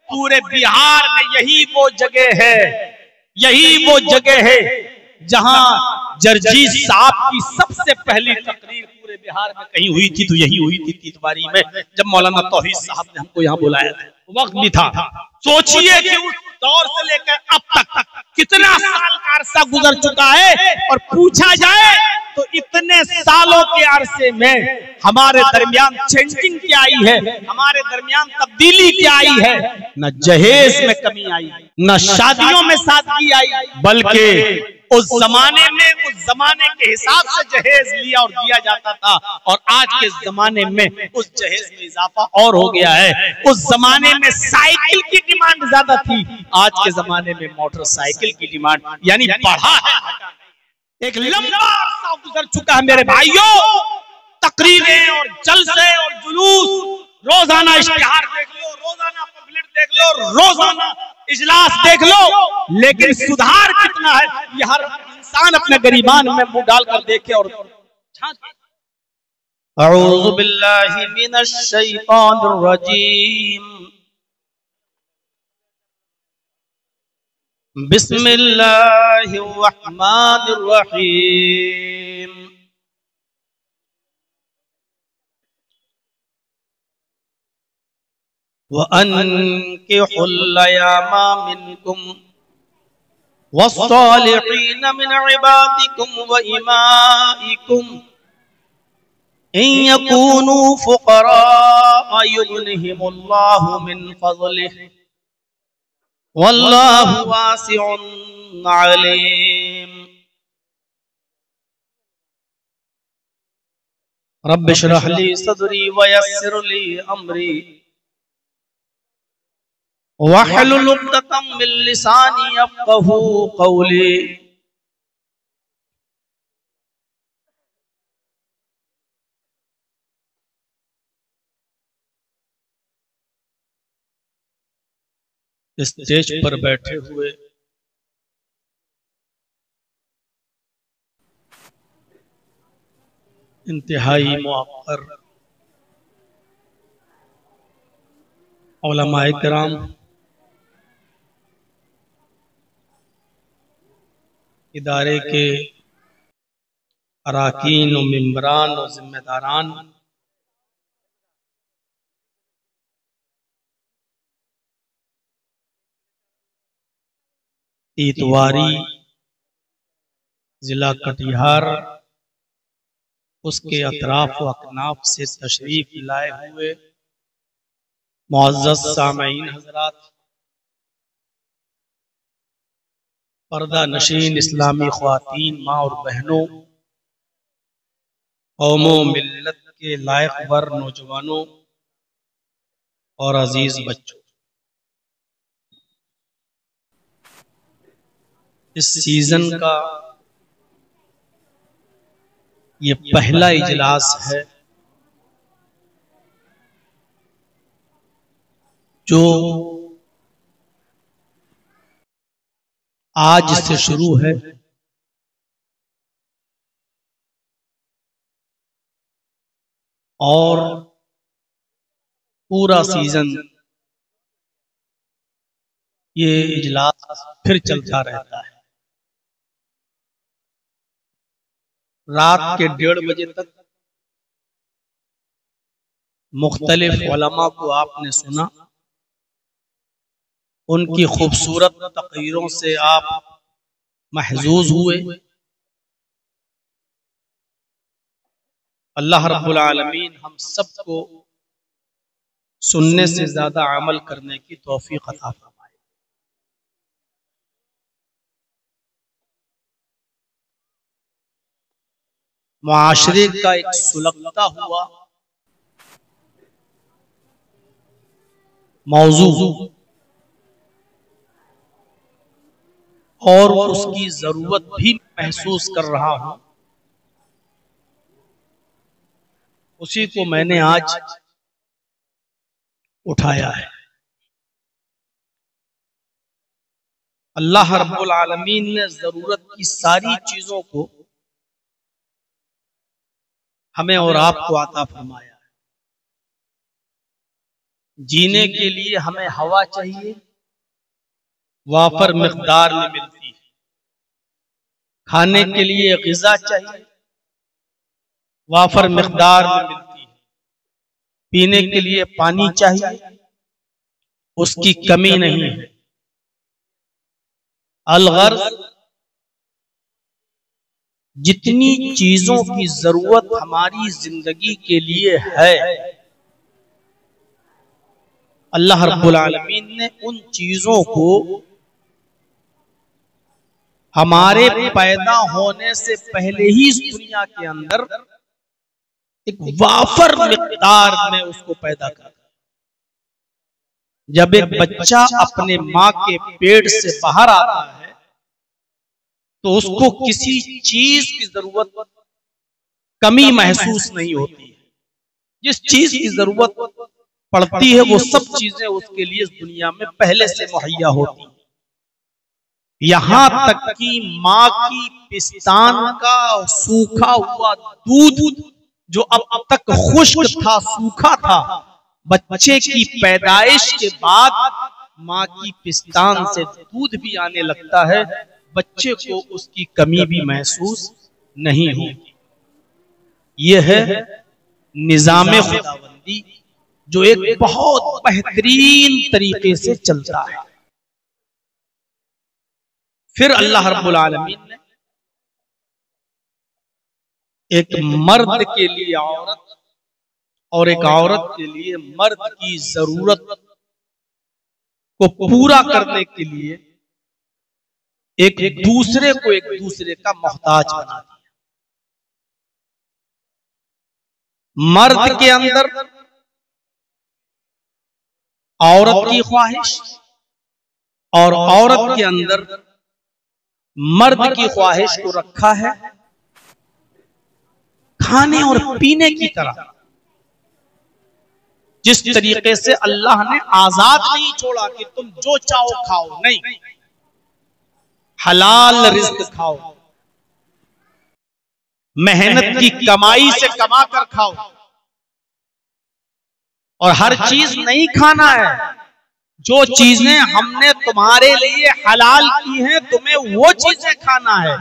पूरे बिहार में यही वो जगह है जहां जर्जीस साहब की सबसे पहली तकरीर पूरे बिहार में कहीं हुई थी तो यही हुई थी तीतवारी में, जब मौलाना तौहीद साहब ने हमको यहाँ बुलाया था। वक्त भी था, सोचिए कि उस दौर से लेकर अब तक कितना साल का अरसा गुजर चुका है, और पूछा जाए तो इतने सालों के अरसे में हमारे दरमियान चेंजिंग क्या आई है, हमारे दरमियान तब्दीली क्या आई है। न जहेज में कमी आई, न शादियों में सादगी आई, बल्कि उस जमाने के हिसाब से जहेज लिया और दिया जाता था, और आज के जमाने में उस जहेज में इजाफा और हो गया है। उस जमाने में साइकिल की डिमांड ज्यादा थी, आज के जमाने में मोटरसाइकिल की डिमांड यानी बढ़ा है। एक लंबा अरसा गुजर चुका है मेरे भाइयों, तकरीरें और जलसे और जुलूस, रोजाना इश्तिहार देख लो, रोजाना पम्फलेट देख लो, रोजाना इजलास देख लो, लेकिन सुधार कितना है ये हर इंसान अपने गरीबान में मुंह डालकर देखे और अऊज़ु बिल्लाहि मिनश शैतानिर रजीम, बिस्मिल्लाहिर रहमानिर रहीम। वअन्किहुल अयामा मिनकुम वस्सालिहीन मिन इबादिकुम व इमाइकुम इन यकूनू फुक़रा युग़निहिमुल्लाहु मिन फ़ज़लिहि वल्लाहु वासिउन अलीम। रब्बि इश्रह ली सदरी व यस्सिर ली अमरी वहलुल उक़दतम मिन लिसानी यफ़क़हू क़ौली। स्टेज पर बैठे हुए इंतहाई मुअक्कर उलमाए किराम, इदारे के अराकीन और मेंबरान और जिम्मेदारान, तीतवारी जिला कटिहार उसके अतराफ व अकनाफ से तशरीफ लाए हुए मुअज़्ज़ज़ सामईन हज़रात, पर्दा नशीन इस्लामी ख्वातीन, माँ और बहनों, कौमों मिल्लत के लायक वर नौजवानों और अजीज बच्चों, इस सीजन का ये पहला इजलास है जो आज से शुरू है और पूरा सीजन ये इजलास फिर चलता रहता है। रात के 1:30 बजे तक मुख्तलिफ उलमा को आपने सुना, उनकी खूबसूरत तकरीरों से आप महजूज हुए। अल्लाह रब्बुल आलमीन हम सबको सुनने से ज्यादा अमल करने की तौफीक अता फरमाए। मुआशरे का एक सुलगता हुआ मौजू और उसकी जरूरत भी महसूस कर रहा हूं, उसी को मैंने आज उठाया है। अल्लाह रब्बुल आलमीन ने जरूरत की सारी चीजों को हमें और आपको अता फरमाया है। जीने के लिए हमें हवा चाहिए, वाफर मिकदार में मिलती है। खाने के लिए ग़िज़ा चाहिए, वाफर मिकदार में मिलती है। पीने के लिए पानी चाहिए, उसकी कमी नहीं है। अलगर्ज़, जितनी चीजों की जरूरत हमारी जिंदगी के लिए है, अल्लाह रब्बुल आलमीन ने उन चीजों को हमारे पैदा होने से पहले ही इस दुनिया के अंदर एक वाफर मिकदार में उसको पैदा कर। जब एक बच्चा अपने माँ के पेट से बाहर आता है तो उसको किसी चीज की जरूरत कमी महसूस नहीं होती है। जिस चीज की जरूरत पड़ती है वो सब चीजें उसके लिए इस दुनिया में पहले से मुहैया होती है। यहां तक कि माँ की पिस्तान का सूखा हुआ दूध जो अब तक खुश्क था, सूखा था, बच्चे की पैदाइश के बाद माँ की पिस्तान से दूध भी आने लगता है, बच्चे को उसकी कमी भी महसूस नहीं होगी। यह है निजामे खुदाबंदी जो एक बहुत बेहतरीन तरीके से चलता है। फिर अल्लाह रब्बुल आलमीन ने एक मर्द के लिए औरत और एक औरत के लिए मर्द की जरूरत को पूरा करने के लिए एक दूसरे को एक दूसरे का मोहताज बना दिया। मर्द के अंदर औरत की ख्वाहिश और औरत के अंदर मर्द की ख्वाहिश को रखा है खाने और पीने की तरह। जिस तरीके से अल्लाह ने आजाद नहीं छोड़ा कि तुम जो चाहो खाओ, नहीं, हलाल रिज़्क खाओ, मेहनत की कमाई से कमा कर खाओ। और हर चीज नहीं खाना है, जो चीजें हमने तुम्हारे लिए हलाल की हैं तुम्हें वो चीजें खाना है।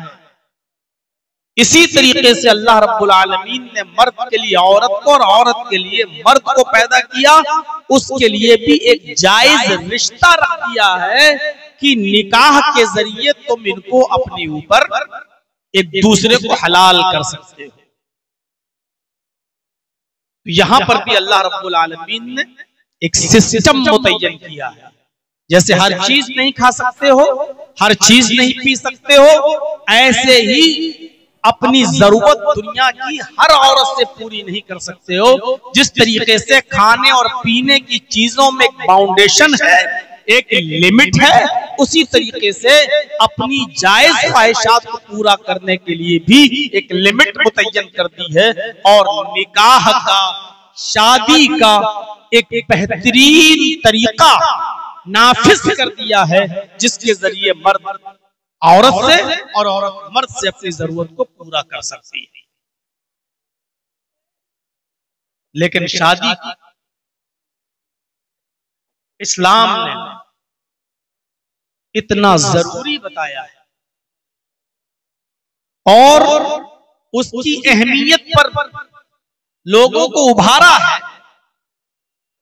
इसी तरीके से अल्लाह रब्बुल आलमीन ने मर्द के लिए औरत को और औरत के लिए मर्द को पैदा किया। उसके लिए भी एक जायज रिश्ता रख दिया है कि निकाह के जरिए तुम इनको अपने ऊपर एक दूसरे को हलाल कर सकते हो। यहां पर भी अल्लाह रब्बुल आलमीन ने एक सिस्टम मुतय्यन किया है। जैसे हर चीज नहीं खा सकते हो, हर चीज नहीं पी सकते हो, ऐसे ही अपनी जरूरत दुनिया की हर औरत से पूरी नहीं कर सकते हो। जिस तरीके से खाने और पीने की चीजों में एक बाउंडेशन है, एक लिमिट है, उसी तरीके से अपनी जायज ख्वाहिशात को पूरा करने के लिए भी एक लिमिट मुतय्यन कर दी है। और निकाह का, शादी का एक बेहतरीन तरीका नाफिज कर दिया है, जिसके जरिए मर्द औरत से और औरत मर्द से अपनी जरूरत को पूरा कर सकती है। लेकिन शादी इस्लाम ने इतना जरूरी बताया है और उसकी अहमियत पर लोगों को उभारा है।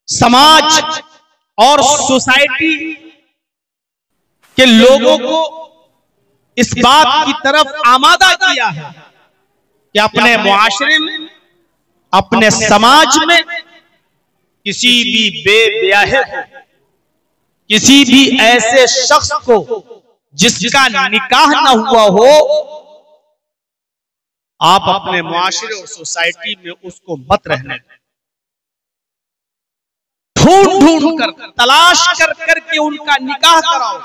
समाज और सोसाइटी के लोगों को इस बात की तरफ आमादा किया है कि अपने मुआशरे में, अपने समाज में किसी भी बेब्याहे को, किसी भी ऐसे शख्स को जिसका निकाह न हुआ हो, आप अपने मुआशरे और सोसाइटी में उसको मत रहने दें। ढूंढ ढूंढ कर, तलाश कर करके उनका निकाह कराओ,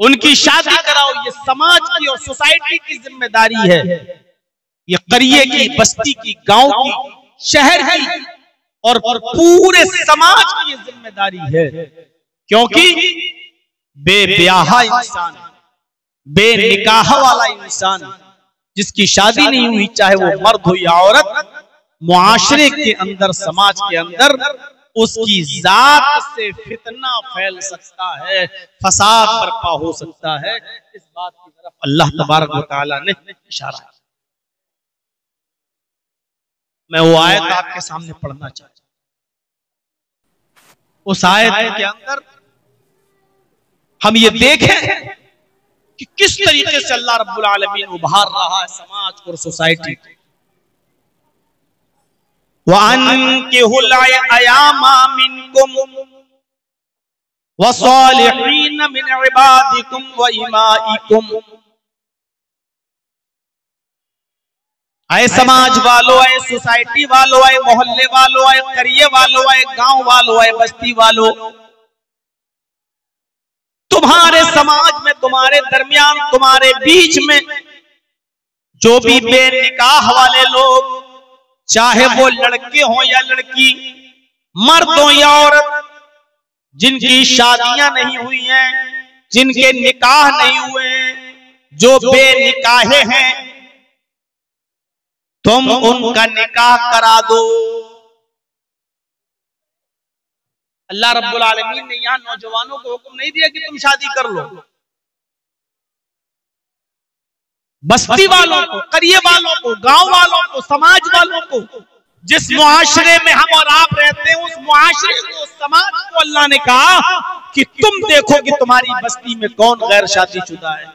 उनकी शादी कराओ। ये समाज की और सोसाइटी की जिम्मेदारी है। ये करिए की, बस्ती की, गांव की, शहर की और पूरे समाज की जिम्मेदारी है। क्योंकि बेब्याहा इंसान, बेनिकाह वाला इंसान जिसकी शादी नहीं हुई, चाहे वो मर्द हो या औरत, मुआशरे के अंदर, समाज के अंदर उसकी जात से फितना फैल सकता है, फसाद बर्पा हो सकता है। इस बात की तरफ अल्लाह तबारक व तआला ने इशारा किया। मैं वो आयत आपके सामने पढ़ना चाहता हूं। उस आयत के अंदर हम ये देखें कि किस तरीके से अल्लाह रब्बुल आलमीन उभार रहा है समाज और सोसाइटी को। वअनकिहुल अयामा मिनकुम वस्सालिहीन मिन इबादिकुम व इमाइकुम। आए समाज वालों, आए सोसाइटी वालों, आए मोहल्ले वालों, आए करिए वालों, आए गांव वालों, आए बस्ती वालों, तुम्हारे समाज में, तुम्हारे दरमियान, तुम्हारे बीच में जो भी बेनिकाह वाले लोग, चाहे वो लड़के हो या लड़की, मर्द हो या औरत, जिनकी शादियां नहीं हुई हैं, जिनके निकाह नहीं हुए, जो बेनिकाहे हैं, तुम उनका निकाह करा दो। अल्लाह रब्बुल आलमीन ने यहां नौजवानों को हुक्म नहीं दिया कि तुम शादी कर लो। बस्ती वालों को, करिए वालों को, गांव वालों को, समाज वालों को, जिस मुआशरे में हम और आप रहते हैं, उस मुआशरे को, समाज को अल्लाह ने कहा कि तुम देखो कि तुम्हारी बस्ती में कौन गैर शादीशुदा है,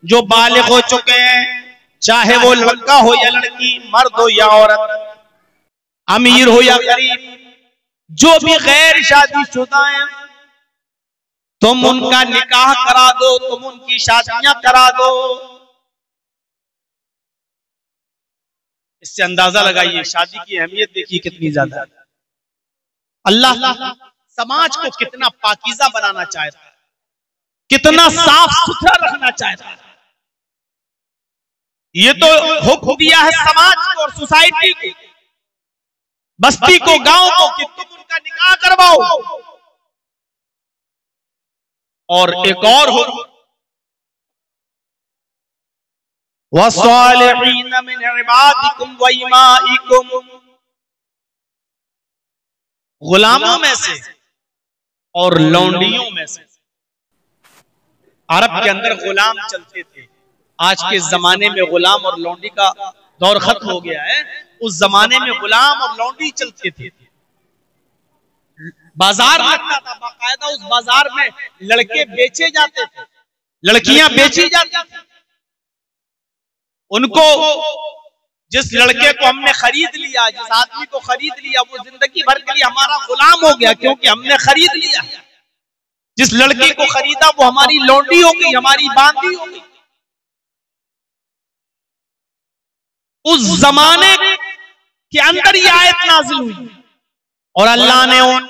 जो बालिग हो चुके हैं, चाहे वो लड़का हो या लड़की, मर्द हो या औरत, अमीर हो या गरीब, जो भी गैर शादीशुदा हैं, तुम उनका निकाह करा दो, तुम उनकी शादियां करा दो। इससे अंदाजा लगाइए शादी की अहमियत देखिए कितनी ज्यादा है। अल्लाह समाज को कितना पाकीज़ा बनाना चाहता है, कितना साफ सुथरा रखना चाहता है। ये तो हुक्म दिया है समाज को और सोसाइटी को, बस्ती को, गांव को, कि तुम उनका निकाह करवाओ। और एक और हुक्म, वस्सालिहीन मिन इबादिकुम व इमाइकुम, गुलामों में से और लौंडियों में से। अरब के अंदर गुलाम चलते थे। आज के जमाने में गुलाम और लौंडी का दौर खत्म हो गया है। उस जमाने में गुलाम और लौंडी चलते थे। बाजार लगता था बाकायदा, उस बाजार में लड़के बेचे जाते थे, लड़कियां बेची जाती थी। उनको, जिस लड़के को हमने खरीद लिया, जिस आदमी को खरीद लिया, वो जिंदगी भर के लिए हमारा गुलाम हो गया, क्योंकि हमने खरीद लिया। जिस लड़की को खरीदा वो हमारी लौंडी हो गई, हमारी बांदी हो गई। उस जमाने के अंदर ये आयत नाज़िल हुई और अल्लाह ने उन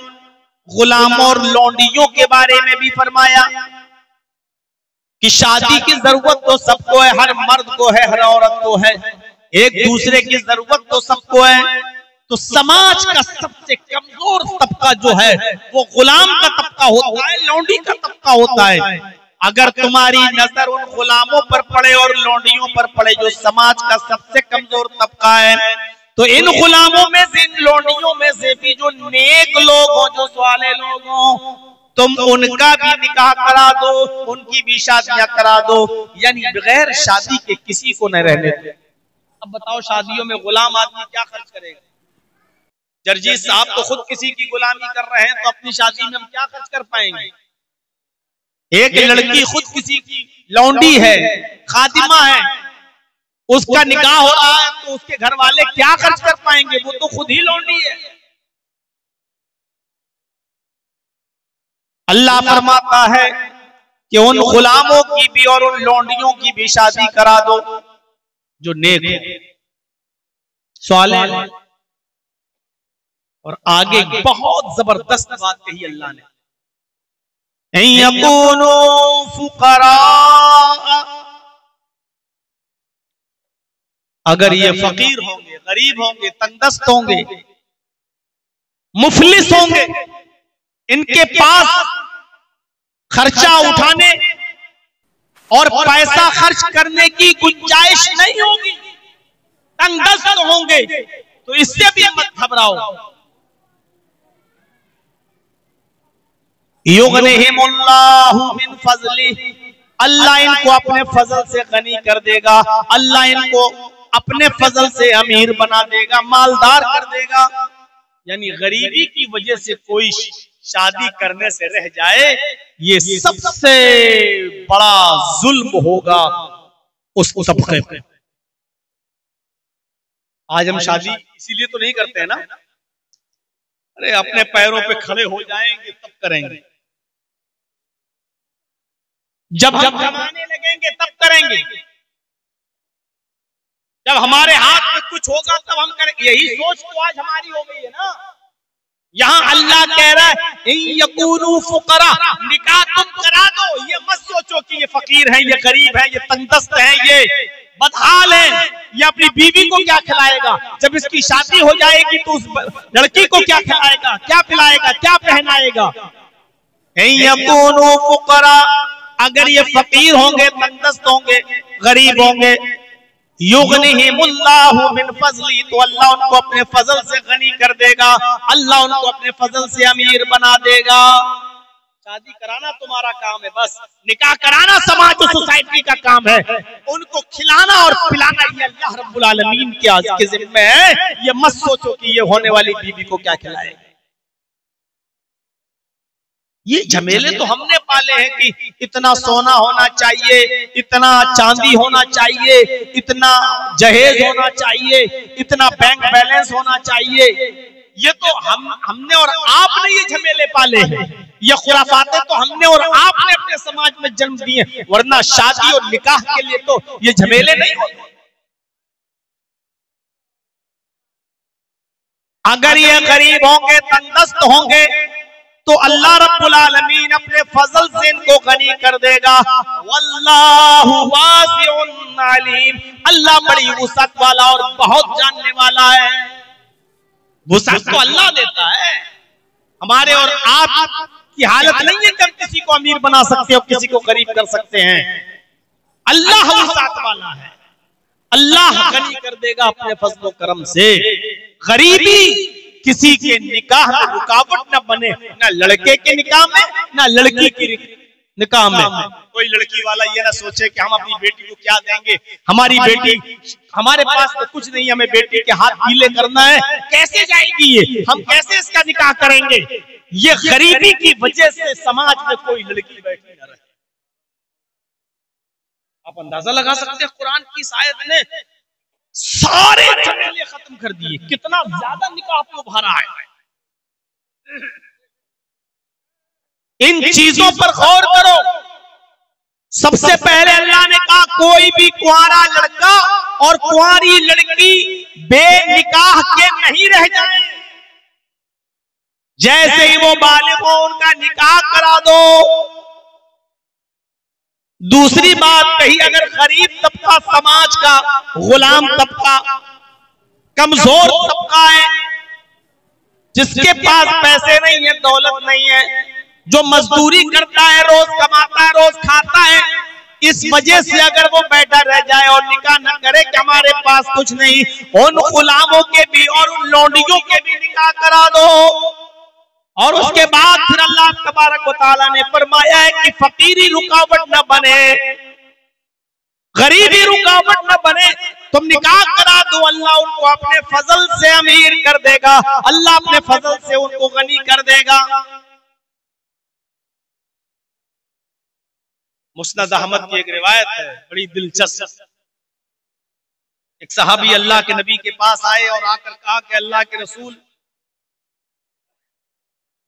गुलामों और लौंडियों के बारे में भी फरमाया कि शादी की जरूरत तो सबको है, हर मर्द को है, हर औरत को है, एक दूसरे की जरूरत तो सबको है। तो समाज का सबसे कमजोर तबका जो है वो गुलाम का तबका होता है, लौंडी का तबका होता है। अगर तुम्हारी नजर उन गुलामों पर पड़े और लौंडियों पर पड़े, जो समाज का सबसे कमजोर तबका है, तो इन गुलामों में से, इन लौंडियों में से भी जो नेक लोग हो, जो साले लोग हो, तुम उनका भी निकाह करा दो, उनकी भी शादियां करा दो, यानी बगैर शादी के किसी को न रहने दो। अब बताओ शादियों में गुलाम आदमी क्या खर्च करेगा? जर्जीस साहब तो खुद किसी की गुलामी कर रहे हैं, तो अपनी शादी में हम क्या खर्च कर पाएंगे? एक लड़की खुद किसी की लौंडी है, खादिमा है, उसका निकाह हो रहा है, तो उसके घर वाले क्या खर्च कर पाएंगे? वो तो खुद ही लौंडी है। अल्लाह फरमाता है कि उन गुलामों की भी और उन लौंडियों की भी शादी करा दो जो नेक है, सालेह। और आगे बहुत जबरदस्त बात कही अल्लाह ने, यकूनू फुकरा, अगर ये फकीर होंगे, गरीब होंगे, तंगदस्त होंगे, मुफलिस होंगे, इनके पास खर्चा उठाने और पैसा खर्च करने की गुंजाइश नहीं होगी, तंगदस्त होंगे, तो इससे भी मत घबराओ। युगनिहिमुल्लाहु मिन फज़ली, अल्लाह इनको अपने फजल से गनी कर देगा, अल्लाह इनको अपने फजल से अमीर बना देगा, मालदार कर देगा। यानी गरीबी की वजह से कोई शादी करने से रह जाए, ये सबसे बड़ा जुल्म होगा उस तबके पे। आज हम शादी इसीलिए तो नहीं करते हैं ना, अरे अपने पैरों पे खड़े हो जाएंगे तब करेंगे, जब कमाने लगेंगे तब करेंगे, जब हमारे हाथ में कुछ होगा तब हम करेंगे। यही सोच तो आज हमारी हो गई है ना। यहाँ अल्लाह कह रहा है यकूनू फुकरा, निकाह तुम करा दो, ये मत सोचो कि ये फकीर है, ये गरीब है, ये तंगदस्त है, ये बदहाल है, ये अपनी बीवी को क्या खिलाएगा, जब इसकी शादी हो जाएगी तो उस लड़की को क्या खिलाएगा, क्या पिलाएगा, क्या पहनाएगा। यकूनू फुकरा, अगर ये फकीर होंगे, तंगदस्त होंगे, गरीब होंगे, युगनिहिमुल्लाहु मिन फज़ली, तो अल्लाह उनको अपने फजल से गनी कर देगा, अल्लाह उनको अपने फजल से अमीर बना देगा। शादी कराना तुम्हारा काम है, बस निकाह कराना समाज और सोसाइटी का काम है, उनको खिलाना और पिलाना ये अल्लाह रब्बुल आलमीन के जिम्मे है। ये मत सोचो कि ये होने वाली बीवी को क्या खिलाएगा। ये झमेले तो हमने पाले हैं कि इतना सोना होना चाहिए, इतना चांदी होना चाहिए, इतना जहेज होना चाहिए, इतना बैंक बैलेंस होना चाहिए। ये तो हमने और आपने ये झमेले पाले हैं, ये खुराफातें तो हमने और आपने अपने समाज में जन्म दिए, वरना शादी और निकाह के लिए तो ये झमेले नहीं होते। अगर ये गरीब होंगे, तंगदस्त होंगे, तो अल्लाह रब्बुल आलमीन अपने फजल से इनको गनी कर देगा। वल्लाहु वासिउन अलीम, अल्लाह बड़ी वुसअत वाला और बहुत जानने वाला है। वुसअत तो अल्लाह देता है, हमारे और आप की हालत नहीं है कि हम किसी को अमीर बना सकते हो, किसी को गरीब कर सकते हैं। अल्लाह वुसअत वाला है, अल्लाह गनी कर देगा अपने फजल करम से। गरीबी किसी के निकाह में रुकावट न बने, ना लड़के के निकाह में, ना लड़की की निकाह में। कोई लड़की वाला ये ना सोचे कि हम अपनी बेटी को क्या देंगे, हमारी बेटी, हमारे पास तो कुछ नहीं, हमें बेटी के हाथ गीले करना है, कैसे जाएगी ये, हम कैसे इसका निकाह करेंगे। ये गरीबी की वजह से समाज में कोई लड़की बैठी न रहे। आप अंदाजा लगा सकते हैं, कुरान की इस आयत ने सारे झमेले खत्म कर दिए, कितना ज्यादा निकाह को भरा है। इन चीजों पर गौर करो। सबसे पहले अल्लाह ने कहा कोई भी कुंवारा लड़का और कुंवारी लड़की बेनिकाह के नहीं रह जाए, जैसे ही वो बालिग हो उनका निकाह करा दो। दूसरी बात कही, अगर गरीब तबका समाज का गुलाम तबका, कमजोर तबका है, जिसके पास पैसे नहीं है, दौलत नहीं है, जो मजदूरी करता है, रोज कमाता है, रोज खाता है, इस वजह से अगर वो बैठा रह जाए और निकाह न करे कि हमारे पास कुछ नहीं, उन गुलामों के भी और उन लौंडियों के भी निकाह करा दो। और उसके बाद फिर अल्लाह तबारक व तआला ने फरमाया है कि फकीरी रुकावट न बने, गरीबी रुकावट न बने, तुम निकाह करा दो, अल्लाह उनको अपने फजल से अमीर कर देगा, अल्लाह अपने फजल से उनको गनी कर देगा। मुस्नद अहमद की एक रिवायत है बड़ी दिलचस्प। एक सहाबी अल्लाह के नबी के पास आए और आकर कहा कि अल्लाह के रसूल,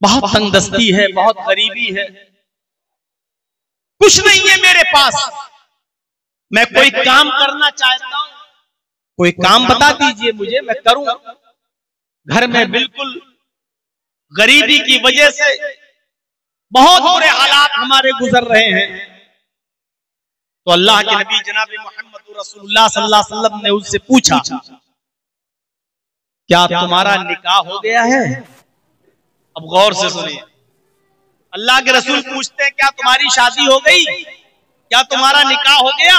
बहुत तंगदस्ती है, बहुत गरीबी है, कुछ नहीं है मेरे पास, मैं कोई काम करना चाहता हूं, कोई काम बता दीजिए मुझे, मैं करूं। घर में बिल्कुल गरीबी की वजह से बहुत बुरे हालात हमारे गुजर रहे हैं। तो अल्लाह के नबी जनाब मोहम्मद रसूलुल्लाह सल्लल्लाहु अलैहि वसल्लम ने उससे पूछा, क्या तुम्हारा निकाह हो गया है? अब गौर से सुनिए, अल्लाह के रसूल पूछते हैं क्या तुम्हारी शादी हो गई, क्या तुम्हारा निकाह हो गया?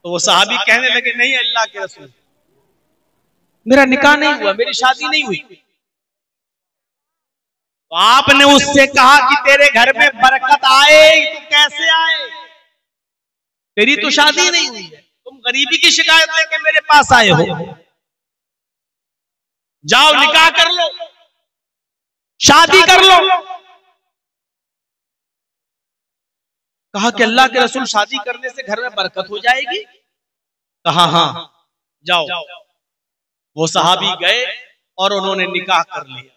तो वो सहाबी कहने लगे नहीं अल्लाह के रसूल, मेरा निकाह नहीं हुआ, मेरी शादी नहीं हुई। तो आपने उससे कहा कि तेरे घर में बरकत आए तो कैसे आए, तेरी तो शादी नहीं हुई है, तुम गरीबी की शिकायत लेके मेरे पास आए हो, जाओ निकाह कर लो, शादी कर लो। कहा कि अल्लाह के रसूल शादी करने से घर में बरकत हो जाएगी। कहा हाँ जाओ। वो सहाबी गए और उन्होंने निकाह कर लिया।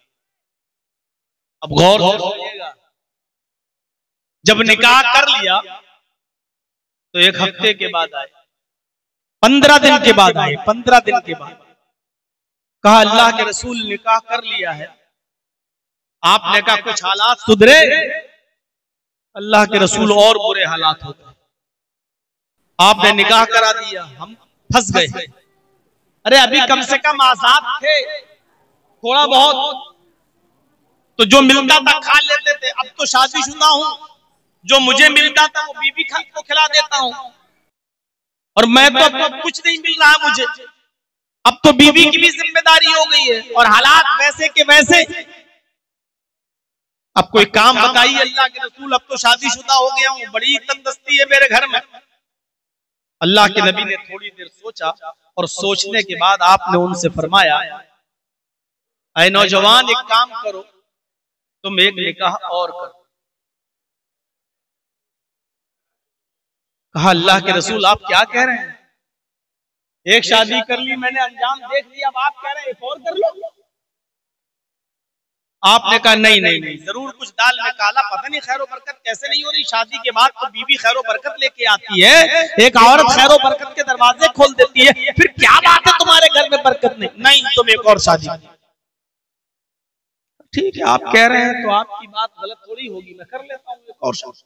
अब गौर से सुनिएगा, जब निकाह कर लिया तो 1 हफ्ते के बाद आए, 15 दिन के बाद आए, 15 दिन के बाद कहा अल्लाह के रसूल निकाह कर लिया है। आपने कहा कुछ हालात सुधरे? अल्लाह के रसूल और बुरे हालात हो गए। आपने निकाह करा दिया, हम फंस गए। अरे अभी कम से कम आजाद थे, थोड़ा बहुत तो जो मिलता था खा लेते थे, अब तो शादीशुदा हूं, जो मुझे मिलता था वो बीवी को खिला देता हूं, और मैं तो अब कुछ नहीं मिल रहा मुझे, अब तो बीवी की भी जिम्मेदारी हो गई है और हालात वैसे के वैसे। अब कोई काम बताइए अल्लाह के रसूल, अब तो शादीशुदा हो गया हूं, बड़ी तंदस्ती है मेरे घर में। अल्लाह के नबी ने थोड़ी देर सोचा और सोचने के बाद आपने उनसे फरमाया, ऐ नौजवान एक काम करो, तुम एक निकाह और करो। कहा अल्लाह के रसूल आप क्या कह रहे हैं, एक शादी कर ली मैंने, अंजाम देख लिया, अब आप कह रहे हैं एक और कर लो। आपने कहा नहीं नहीं नहीं, जरूर कुछ दाल में काला, पता नहीं खैरो बरकत कैसे नहीं हो रही। शादी के बाद तो बीवी खैरो बरकत लेके आती है, एक औरत खैरो बरकत के दरवाजे खोल देती है, फिर क्या बात है तुम्हारे घर में बरकत नहीं? नहीं तुम एक और शादी। ठीक है आप कह रहे हैं तो आपकी बात गलत थोड़ी होगी, मैं कर लेता हूँ एक और शादी।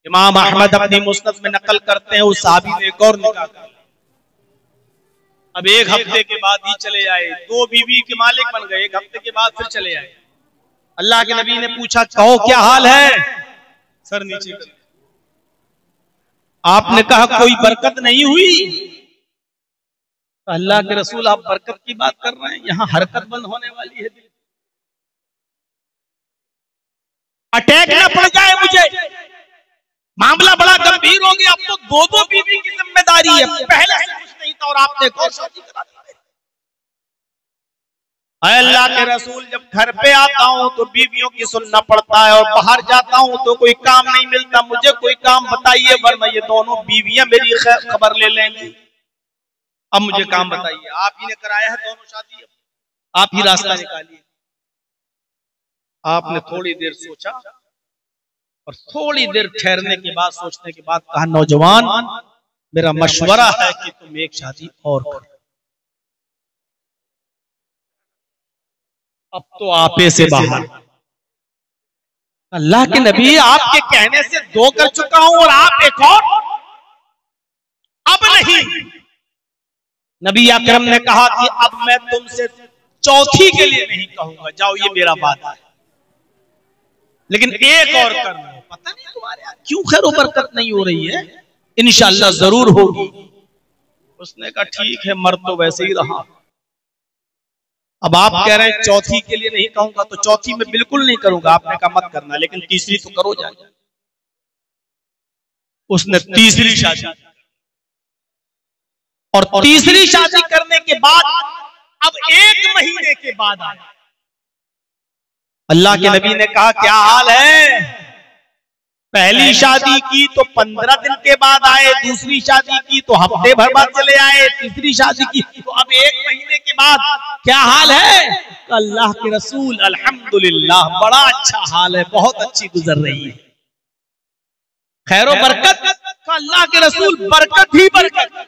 इमाम अहमद अपनी मुस्नद में नकल करते हैं उस सहाबी ने एक और निकाह किया। अब 1 हफ्ते के बाद ही चले आए, 2 बीवी के मालिक बन गए, 1 हफ्ते के बाद फिर चले आए। अल्लाह के नबी ने पूछा कहो क्या हाल है, सर नीचे कर। आपने कहा कोई बरकत नहीं हुई। तो अल्लाह के रसूल आप बरकत की बात कर रहे हैं, यहां हरकत बंद होने वाली है, अटैक न पड़ जाए मुझे, मामला बड़ा गंभीर हो गया। अब तो 2-2 बीवी की जिम्मेदारी है, पहले से कुछ नहीं था और आपने एक और शादी करा दी। अल्लाह के रसूल जब घर पे आता हूं तो बीवियों की सुनना पड़ता है, और बाहर जाता हूं तो कोई काम नहीं मिलता, मुझे कोई काम बताइए वरना ये दोनों बीवियां मेरी खबर ले लेंगी। अब मुझे काम बताइए, आप ही ने कराया है दोनों शादी, आप ही रास्ता निकालिए। आपने थोड़ी देर सोचा और थोड़ी देर ठहरने के बाद, सोचने के बाद कहा नौजवान मेरा मशवरा है कि तुम एक शादी और करो। अब तो आपे से बाहर, अल्लाह के नबी आपके कहने से 2 कर चुका हूं और आप एक और, अब नहीं। नबी अकरम ने कहा कि अब मैं तुमसे चौथी के लिए नहीं कहूंगा, जाओ ये मेरा वादा है, लेकिन एक और कर लो। पता नहीं तुम्हारे यहाँ क्यों खैर बरकत नहीं हो रही है, इंशाअल्लाह जरूर होगी। उसने कहा ठीक है, मर तो वैसे ही रहा। अब आप कह रहे हैं चौथी के लिए नहीं कहूंगा, तो चौथी में बिल्कुल नहीं करूंगा। आपने कहा मत करना, लेकिन तीसरी तो करो जाए। उसने तीसरी शादी, और तीसरी शादी करने के बाद अब 1 महीने के बाद आया। अल्लाह के नबी ने कहा क्या हाल है, पहली शादी की तो 15 दिन के बाद आए, दूसरी शादी की तो हफ्ते भर बाद चले आए, तीसरी शादी की तो अब 1 महीने के बाद, क्या हाल है? अल्लाह के रसूल अल्हम्दुलिल्लाह बड़ा अच्छा हाल है, बहुत अच्छी गुजर रही है, खैरो बरकत। अल्लाह के रसूल बरकत ही बरकत।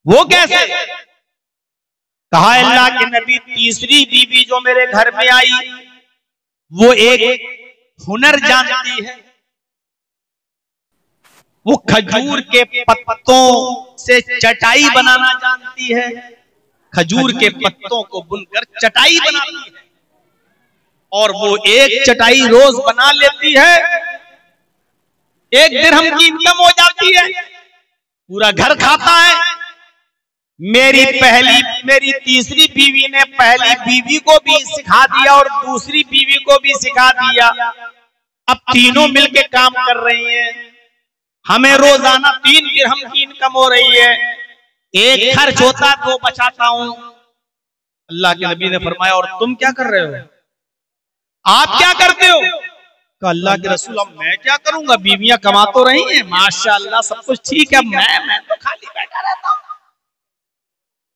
वो कैसे? कहा अल्लाह के नबी तीसरी बीवी जो मेरे घर में आई वो एक हुनर जानती है, वो खजूर के पत्तों से चटाई बनाना जानती है, खजूर के पत्तों को बुनकर चटाई बनाती है, और वो एक चटाई रोज बना लेती है, 1 दिरहम की इनकम हो जाती है, पूरा घर खाता है। मेरी तीसरी बीवी ने पहली बीवी को भी सिखा दिया और दूसरी बीवी को भी सिखा दिया। अब तीनों मिलके काम कर रही हैं, हमें रोजाना 3 दिरहम की इनकम हो रही है। एक खर्च होता 2 बचाता हूं। अल्लाह के नबी ने फरमाया और तुम क्या कर रहे हो, आप क्या करते हो? अल्लाह के रसूल अब मैं क्या करूंगा, बीवियां कमा तो रही हैं, माशाअल्लाह सब कुछ ठीक है, मैं तो खाली बैठा रहता हूं।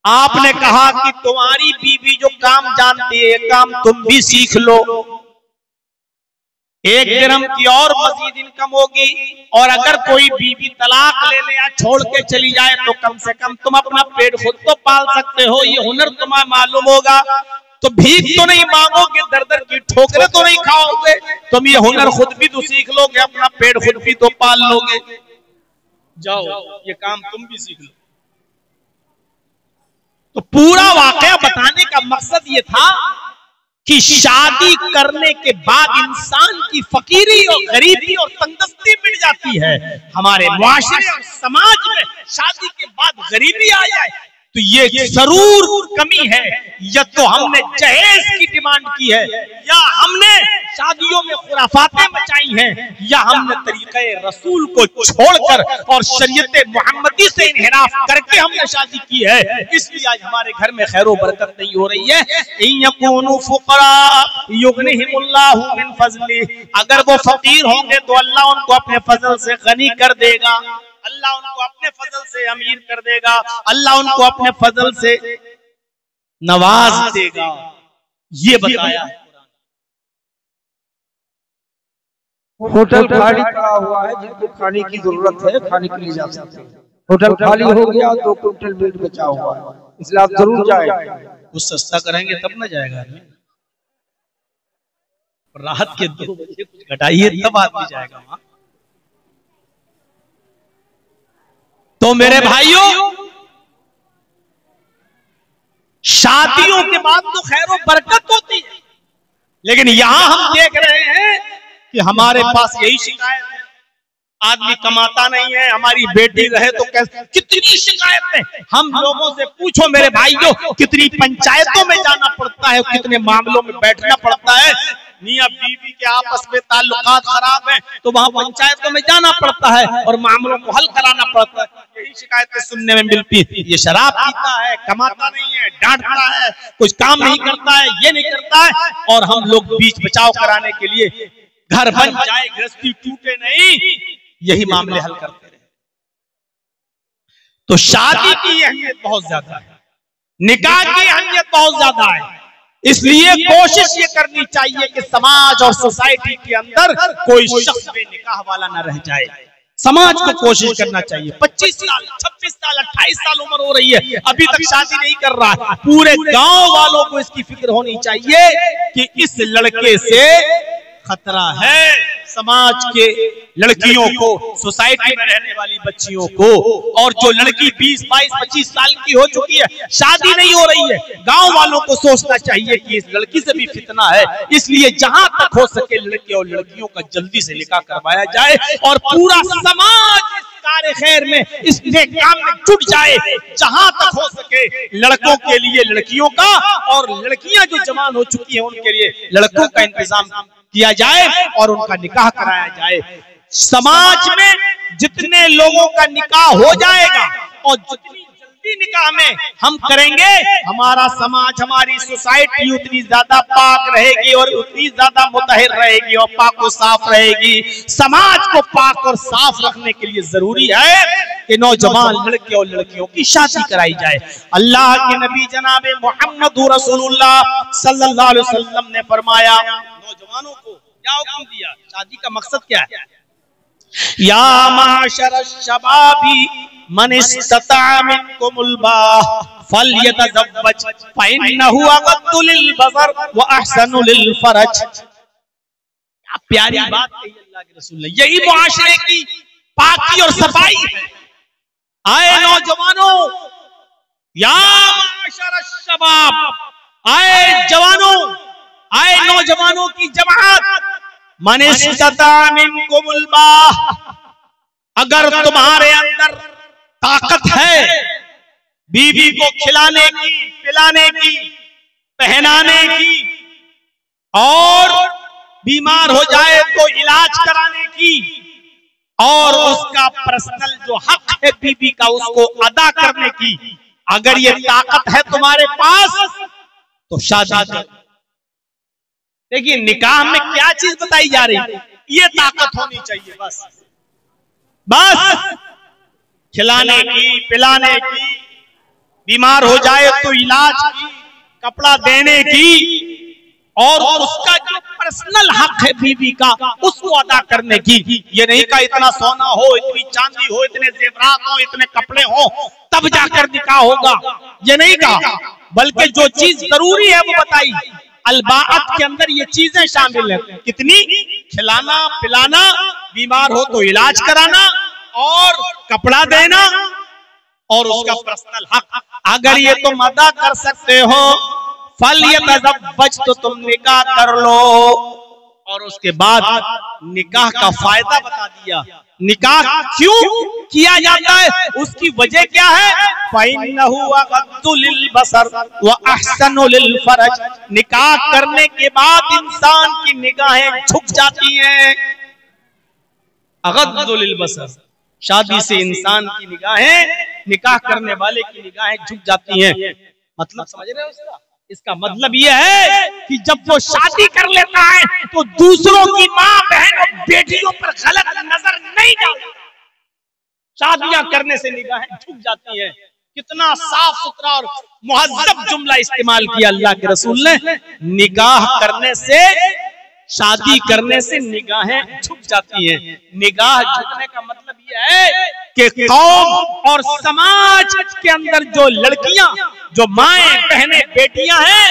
आपने कहा कि तुम्हारी बीवी जो काम जानती है काम तुम भी सीख लो। 1 दिरहम की और मजीद इनकम होगी, और अगर कोई बीवी तलाक ले ले या छोड़ के चली जाए तो कम से कम तुम अपना पेट खुद तो पाल सकते हो, ये हुनर तुम्हें मालूम होगा। तो भीख तो नहीं मांगोगे, दर दर की ठोकरें तो नहीं खाओगे, तुम ये हुनर खुद भी तो सीख लोगे, अपना पेट खुद भी तो पाल लोगे। जाओ ये काम तुम भी सीख लो। तो पूरा वाकया बताने का मकसद ये था कि शादी करने के बाद इंसान की फकीरी और गरीबी और तंगदस्ती मिट जाती है। हमारे मुआशरे और समाज में शादी के बाद गरीबी आ जाए तो ये जरूर कमी है, या तो हमने जहेज की डिमांड की है, या हमने शादियों में खुराफातें मचाई हैं, या हमने तरीक़े रसूल को छोड़कर और शरीयत मोहम्मदी से इन्हिराफ करके हमने शादी की है। इसलिए आज हमारे घर में खैर बरकत नहीं हो रही है। इन यकूनु फुक़रा युग़निहिमुल्लाहु मिन फ़ज़्लिही, अगर वो फकीर होंगे तो अल्लाह उनको अपने फजल से गनी कर देगा, अल्लाह उनको अपने फजल से अमीर कर देगा, अल्लाह उनको अपने फजल से नवाज देगा। ये बताया है। होटल खाली पड़ा हुआ है, जिनको खाने की जरूरत है खाने के लिए जा सकते हैं। होटल खाली हो गया, 2 क्विंटल मीट बचा हुआ है, इसलिए आप जरूर जाएंगे। कुछ सस्ता करेंगे तब ना जाएगा आदमी, रात के 2 बजे कुछ घटाइए तब आदमी जाएगा वहां। तो मेरे भाइयों, शादियों के बाद तो खैर बरकत होती है, लेकिन यहां हम देख रहे हैं कि हमारे पास यही शिकायत है, आदमी कमाता नहीं है, हमारी बेटी रहे तो कैसे। कितनी शिकायतें हम लोगों से पूछो मेरे भाइयों, कितनी पंचायतों में जाना पड़ता है, कितने मामलों में बैठना पड़ता है। मियां बीवी के आपस में ताल्लुकात खराब है तो वहां पंचायतों में जाना पड़ता है और मामलों को हल कराना पड़ता है। यही शिकायतें सुनने में मिलती है, ये शराब पीता है, कमाता नहीं है, डांटता है, कुछ काम नहीं करता है, ये नहीं करता है, और हम लोग बीच बचाव कराने के लिए घर बन जाए गृहस्थी टूटे नहीं, यही मामले हल करते रहे। तो शादी की अहमियत बहुत ज्यादा है, निकाह की अहमियत बहुत ज्यादा है। इसलिए कोशिश ये करनी चाहिए कि समाज और सोसाइटी के अंदर कोई शख्स बेनिकाह वाला न रह जाए। समाज को कोशिश करना चाहिए। 25 साल 26 साल 28 साल उम्र हो रही है, अभी तक शादी नहीं कर रहा है, पूरे गांव वालों को इसकी फिक्र होनी चाहिए कि इस लड़के से खतरा है। समाज के लड़कियों को, सोसाइटी में रहने वाली बच्चियों को, और जो लड़की 20, 22, 25 साल की हो चुकी है, शादी नहीं हो रही है, गांव वालों को सोचना चाहिए कि इस लड़की से भी फितना है। इसलिए जहां तक हो सके लड़के और लड़कियों का जल्दी से निकाह करवाया जाए और पूरा समाज कार्य खैर में इस काम में जुट जाए। जहां तक हो सके लड़कों के लिए लड़कियों का, और लड़कियां जो जवान हो चुकी हैं उनके लिए लड़कों का इंतजाम किया जाए और उनका निकाह कराया जाए। समाज में जितने लोगों का निकाह हो जाएगा और जितनी जल्दी निकाह में हम करेंगे, हमारा समाज, हमारी सोसाइटी उतनी ज्यादा पाक रहेगी और उतनी ज्यादा मुतहर रहेगी और पाक और साफ रहेगी। समाज को पाक और साफ रखने के लिए जरूरी है कि नौजवान लड़के और लड़कियों की शादी कराई जाए। अल्लाह के नबी जनाबे मोहम्मद रसूलुल्लाह सल्लल्लाहु अलैहि वसल्लम ने फरमाया, नौजवानों को क्या हुक्म दिया, शादी का मकसद क्या है? या माशर शबाबी मन इस्तता मिनकुमुल बाह फलयतज़व्वज फइन्नहु अग़द्दु लिलबसर व अहसनु लिलफरज। क्या प्यारी बात कही अल्लाह के रसूल ने। यही मुआशरे की पाकी और सफाई है। आए नौजवानों, या माशर शबाब, आए जवानों, आए नौजवानों की जमात, मन इस्तता मिनकुमुल बाह, अगर तुम्हारे अंदर ताकत है, बीवी को खिलाने की, पिलाने की, पहनाने की, और बीमार हो जाए तो इलाज कराने की, और उसका पर्सनल जो हक है बीवी का उसको अदा करने की। अगर ये ताकत है तुम्हारे पास तो शादी करो। देखिए निकाह में क्या चीज बताई जा रही है, ये ताकत होनी चाहिए। बस बस खिलाने की, पिलाने की, बीमार हो जाए तो इलाज की, कपड़ा देने की, और उसका जो पर्सनल हक है बीवी का उसको अदा करने की। ये नहीं का इतना सोना हो, इतनी चांदी हो, इतने जेवरात हो, इतने कपड़े हो तब जाकर निकाह होगा, ये नहीं कहा। बल्कि जो चीज जरूरी है वो बताई। अलबाअत के अंदर ये चीजें शामिल है। कितनी? खिलाना, पिलाना, बीमार हो तो इलाज कराना, और कपड़ा देना, और उसका पर्सनल हक। अगर ये तुम अदा कर सकते हो फल ये तज़व्वज, तो तुम निकाह कर लो। और उसके बाद निकाह का फायदा बता दिया। निकाह क्यों किया जाता है, उसकी वजह क्या है? फ़इन्नहु अग़द्दु लिलबसर व अहसनु लिलफरज। निकाह करने के बाद इंसान की निगाहें झुक जाती हैं। अग़द्दु लिलबसर, शादी से इंसान की निगाहें, निकाह करने वाले की निगाहें झुक जाती हैं। मतलब समझ रहे हो इसका? इसका मतलब यह है कि जब वो शादी कर लेता है तो दूसरों की माँ, बहन और बेटियों पर गलत नजर नहीं डालता। शादियां करने से निगाहें झुक जाती हैं। कितना साफ सुथरा और मुहज्जब जुमला इस्तेमाल किया अल्लाह के रसूल ने। निकाह करने से, शादी करने से निगाहें झुक जाती हैं। निगाह झुकने का मतलब यह है कि कौम और समाज के अंदर जो लड़कियां, जो माएं, बहनें, बेटियां हैं,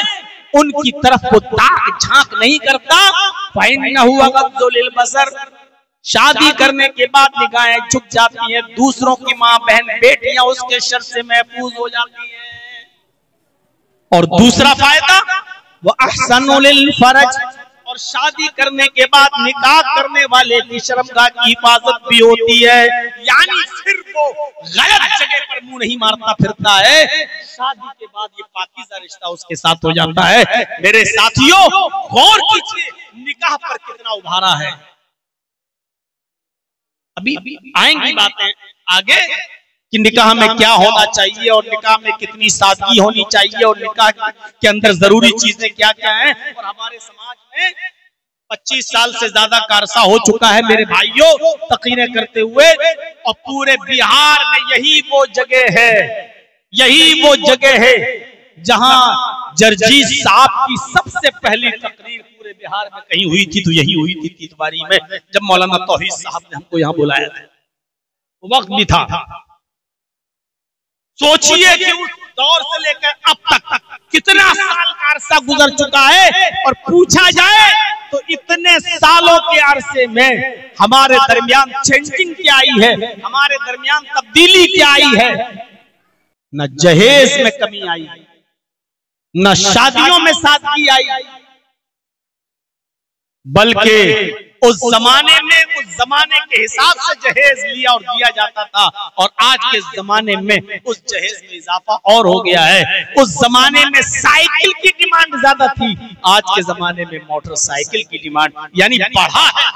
उनकी तरफ वो ताक झांक नहीं करता। फ़इन्नहु अग़द्दु लिलबसर, शादी करने के बाद निगाहें झुक जाती हैं। दूसरों की माँ, बहन, बेटियां उसके शर से महफूज हो जाती हैं। और दूसरा फायदा वो अहसनु लिलफरज, और शादी करने के बाद निकाह करने वाले की शर्मगाह की हिफाजत भी होती है। यानी फिर वो गलत जगह पर मुंह नहीं मारता फिरता है। शादी के बाद ये पाकीज़ा रिश्ता उसके साथ हो जाता है। मेरे साथियों गौर कीजिए निकाह पर कितना उभारा है। अभी आएंगी बातें आगे कि निकाह में क्या होना चाहिए, और निकाह में कितनी सादगी होनी चाहिए, और निकाह के अंदर जरूरी चीजें क्या क्या हैं। और हमारे समाज में 25 साल से ज्यादा का अरसा हो चुका है मेरे भाइयों तकरीरें करते हुए, और पूरे बिहार में यही वो जगह है, यही वो जगह है जहां जर्जीस साहब की सबसे पहली तकरीर पूरे बिहार में कहीं हुई थी तो यही हुई थी तीतवारी में, जब मौलाना तौहीद साहब ने हमको यहाँ बुलाया था। वक्त भी था। सोचिए कि उस दौर से लेकर अब तक कितना साल का अरसा गुजर चुका है, और पूछा जाए तो इतने सालों के अरसे में हमारे दरमियान चेंजिंग क्या आई है, हमारे दरमियान तब्दीली क्या आई है। न जहेज में कमी आई, न शादियों में सादगी आई, बल्कि उस जमाने में उस जमाने के हिसाब से जहेज लिया और दिया जाता था, और आज के जमाने में उस जहेज में इजाफा और हो गया है। उस जमाने में साइकिल की डिमांड ज्यादा थी, आज के जमाने में मोटरसाइकिल की डिमांड यानी बढ़ा है।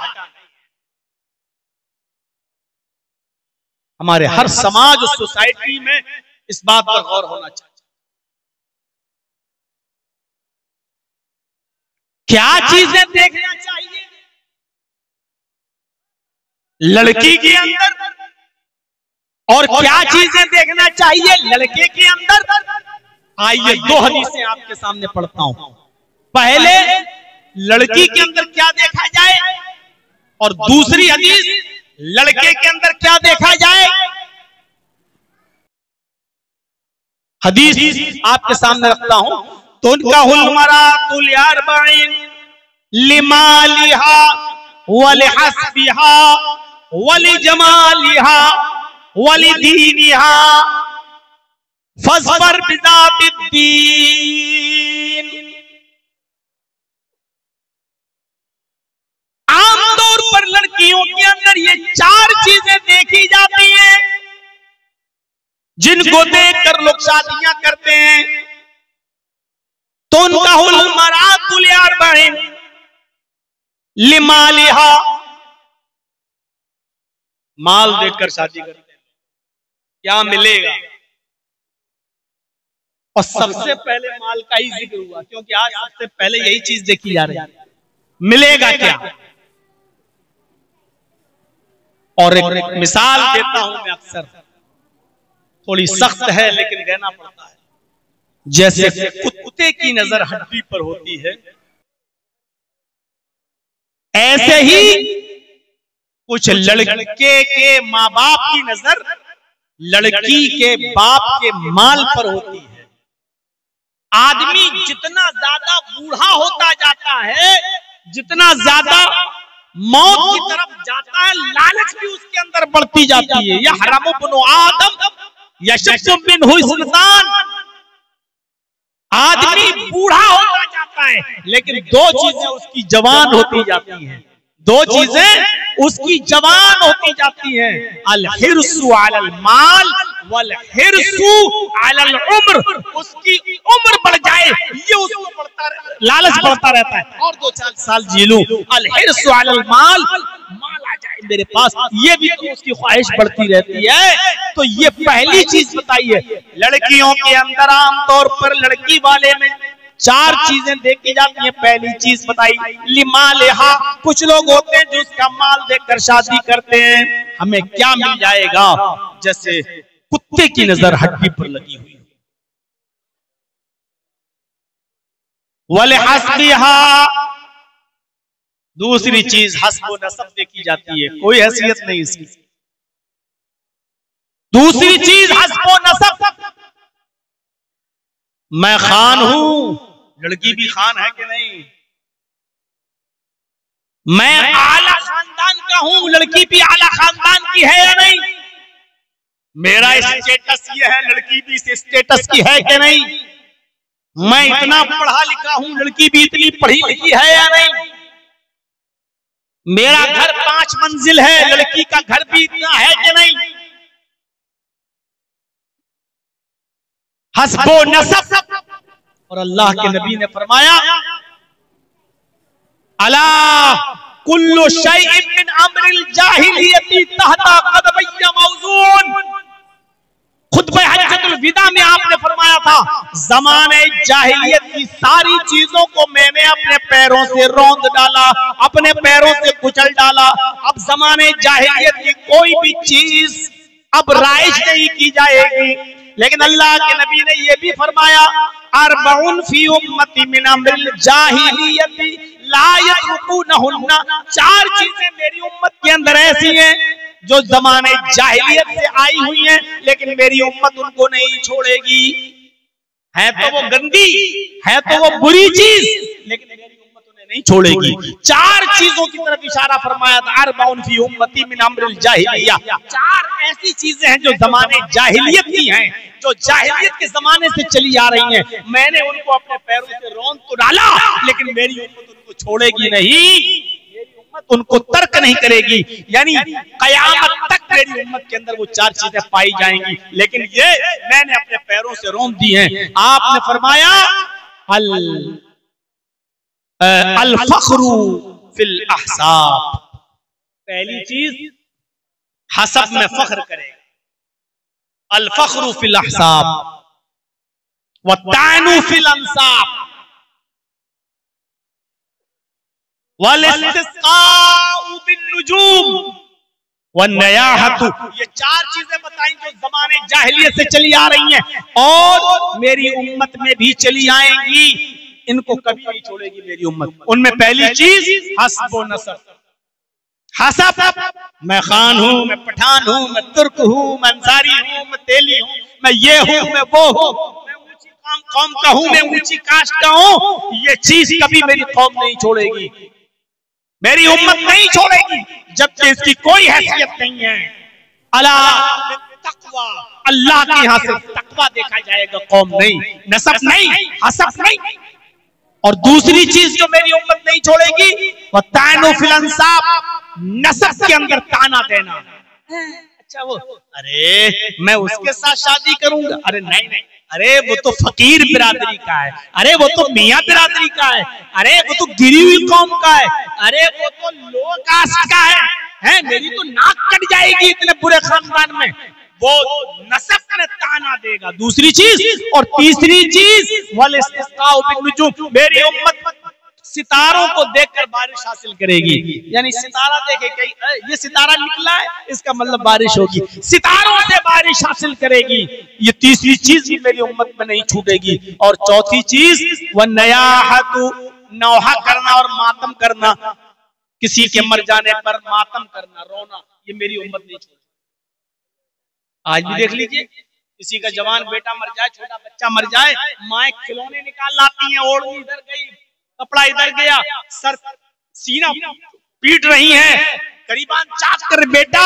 हमारे हर समाज और सोसाइटी में इस बात पर गौर होना चाहिए। क्या चीजें देखना चाहिए लड़की के अंदर, और क्या चीजें देखना चाहिए लड़के के अंदर। आइए दो हदीसें आपके सामने पढ़ता हूं। पहले लड़की के अंदर क्या देखा जाए, और दूसरी हदीस लड़के के अंदर क्या देखा जाए। हदीस आपके सामने रखता हूं। तुनकाहुल मरातुल अर्बईन लिमालिहा वलिहस्बिहा वलिजमालिहा वलिदीनिहा फज़फर बिज़ातिद्दीन। आमतौर पर लड़कियों के अंदर ये चार चीजें देखी जाती हैं। जिनको देखकर लोग शादियां करते हैं तो उनका हुलमरातुल अर्बईन लिमालिहा, माल देखकर शादी करते हैं, क्या मिलेगा। और सबसे पहले माल का ही जिक्र हुआ, क्योंकि आज सबसे पहले यही चीज देखी जा रही है, मिलेगा क्या। और एक मिसाल देता हूं मैं, अक्सर थोड़ी सख्त है लेकिन कहना पड़ता है। जैसे कुत्ते की नजर हड्डी पर होती है, ऐसे ही कुछ लड़के के माँ बाप की नजर लड़की के बाप के माल पर होती है। आदमी जितना ज्यादा बूढ़ा होता जाता है, जितना ज्यादा मौत की तरफ जाता है, लालच भी उसके अंदर बढ़ती जाती है। यह हराम बनो आदम यशफ़ु मिन्हु इंसान, आदमी बूढ़ा होता जाता है लेकिन दो चीजें उसकी जवान होती जाती हैं, दो चीजें उसकी जवान होती जाती हैं, अल हिर्सु अलल माल वल हिर्सु अलल उम्र। उसकी उम्र बढ़ जाए ये उसको बढ़ता, लालच बढ़ता रहता है, और 2-4 साल जी लूं, अल हिर्सु अलल माल, माल आ जाए मेरे पास, ये भी तो उसकी ख्वाहिश बढ़ती रहती है। तो ये पहली चीज बताई है। लड़कियों के अंदर आमतौर पर लड़की वाले में 4 चीजें देखी जाती हैं। पहली चीज बताई लिमालिहा, कुछ लोग होते हैं जो उसका माल देखकर शादी करते हैं, हमें क्या मिल जाएगा, जैसे कुत्ते की नजर हड्डी पर लगी हुई। वलिहस्बिहा, दूसरी चीज हस्ब नसब देखी जाती है, कोई हैसियत नहीं इसकी। दूसरी चीज हस्ब नसब, मैं खान हूं, लड़की भी खान है कि नहीं, मैं आला खानदान का हूं, लड़की भी आला खानदान की है या नहीं, मेरा स्टेटस ये है, लड़की भी इस स्टेटस की है कि नहीं, मैं इतना पढ़ा लिखा हूं, लड़की भी इतनी पढ़ी लिखी है या नहीं, मेरा घर 5 मंजिल है, लड़की का घर भी इतना है कि नहीं। हस्बो नसब। और अल्लाह के नबी ने फरमाया अला कुल्लु शैइन मिन अम्रिल जाहिलियती तहता कदमैया मौजून। खुतबे हज्जतुल विदा में आपने फरमाया था, ज़माने जाहिलियत की सारी चीजों को मैंने अपने पैरों से रौंद डाला, अपने पैरों से कुचल डाला। अब ज़माने जाहिलियत की कोई भी चीज अब राइज नहीं की जाएगी। लेकिन अल्लाह के नबी ने यह भी फरमाया अरबउन फी उम्मती मिन अम्रिल जाहिलियती ला यतरुकुनहुन्ना, 4 चीजें मेरी उम्मत के अंदर ऐसी हैं जो जमाने जाहिलियत से आई हुई हैं, लेकिन मेरी उम्मत उनको नहीं छोड़ेगी। है तो वो गंदी, है तो वो बुरी चीज, लेकिन मेरी उम्मत उन्हें नहीं छोड़ेगी। 4 चीजों की तरफ इशारा फरमाया था, अरबउन फी उम्मती मिन अम्रिल जाहिलिया। 4 ऐसी चीजें हैं जो जमाने जाहिलियत की हैं, जो जाहिलियत के जमाने से चली आ रही हैं। मैंने उनको अपने पैरों से रौंद तो डाला, लेकिन मेरी उम्मत उनको छोड़ेगी नहीं, उनको तर्क नहीं करेगी। यानी कयामत तक मेरी उम्मत के अंदर वो 4 चीजें पाई जाएंगी, लेकिन ये मैंने अपने पैरों से रौंद दी हैं। आपने फरमाया अल फख्रु फिल अहसाब, पहली चीज हसब में फख्र करेगा, अल फख्रु फिल अहसाब व तानु फिल अंसाब वलिस्तिस्काउ बिन्नुजूम वन्नयाहतु। ये 4 चीजें बताई जो जमाने जाहिलियत से चली आ रही हैं और मेरी उम्मत में भी चली आएंगी, इनको कभी नहीं छोड़ेगी मेरी उम्मत। उनमें पहली चीज हस्ब व नसब। हसब, मैं खान हूं, मैं पठान हूं, मैं तुर्क हूं, मैं अंसारी हूं, मैं तेली हूं, मैं ये हूं, मैं वो हूं, मैं ऊंची कौम का हूं, मैं ऊंची कास्ट का हूं, ये चीज कभी मेरी कौम नहीं छोड़ेगी, मेरी उम्मत नहीं छोड़ेगी, जबकि इसकी कोई हैसियत नहीं है। अला तकवा, अल्लाह के यहां से तकवा देखा जाएगा, कौम नहीं, नसब नहीं, हसब नहीं। और दूसरी चीज जो मेरी उम्मत नहीं छोड़ेगी वह तानु फिल अंसाब, नसब के अंदर ताना देना। अच्छा वो, अरे मैं उसके साथ शादी करूंगा, अरे नहीं नहीं, अरे वो तो फकीर बिरादरी का है, अरे वो तो मियाँ बिरादरी का है, अरे वो तो गिरी हुई कौम का है, अरे वो तो लो कास्ट का है, मेरी तो नाक कट जाएगी इतने बुरे खानदान में, वो नसब में ताना देगा। दूसरी चीज और तीसरी चीज वल इस्तिस्काउ बिन्नुजुम, मेरी उम्मत सितारों को देखकर बारिश हासिल करेगी। यानी सितारा देखे कहीं ये सितारा निकला है, इसका मतलब बारिश होगी, सितारों से बारिश हासिल करेगी। ये तीसरी चीज भी मेरी उम्मत में नहीं छूटेगी। और चौथी चीज वह नयाहतु, नौहा करना और मातम करना, किसी के मर जाने पर मातम करना, रोना, ये मेरी उम्मत नहीं छूटेगी। आज भी देख लीजिए, किसी का जवान बेटा मर जाए, छोटा बच्चा मर जाए, माए खिलौने निकाल लाती हैं, ओढ़नी इधर गई, कपड़ा इधर गया, सर सीना पीट रही है, करीबान चाक कर बेटा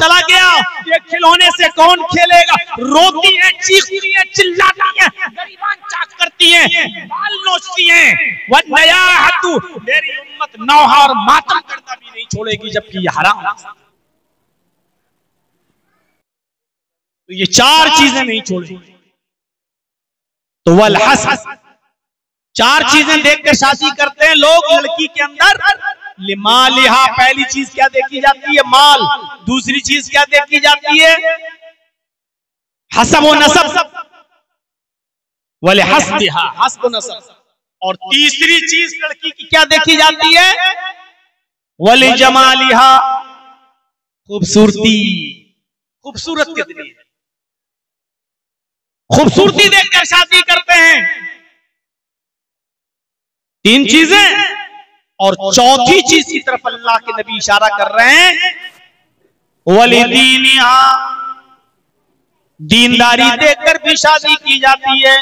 चला गया, ये खिलौने से कौन खेलेगा, रोती है, चीखती है, चिल्लाती है, करीबान चाक करती है, बाल नोचती है। वह नयाहतु, मेरी उम्मत नौहा और मातम करना भी नहीं छोड़ेगी, जबकि ये हराम है। तो ये चार चीजें नहीं छोड़ेगी। तो वल हसन, चार चीजें देखकर शादी करते हैं लोग लड़की के अंदर। लिमालिहा, पहली चीज क्या देखी जाती है, माल। दूसरी चीज क्या देखी जाती है, हसब व नसब, वल हसबिहा, हसब व नसब। और तीसरी चीज लड़की की क्या देखी जाती है, वल जमालिहा, खूबसूरती, खूबसूरत कितनी है, खूबसूरती देखकर शादी करते हैं। तीन चीजें। और चौथी चीज की तरफ अल्लाह के नबी इशारा कर रहे हैं, वलिदीनिहा, दीनदारी देखकर भी शादी की जाती है।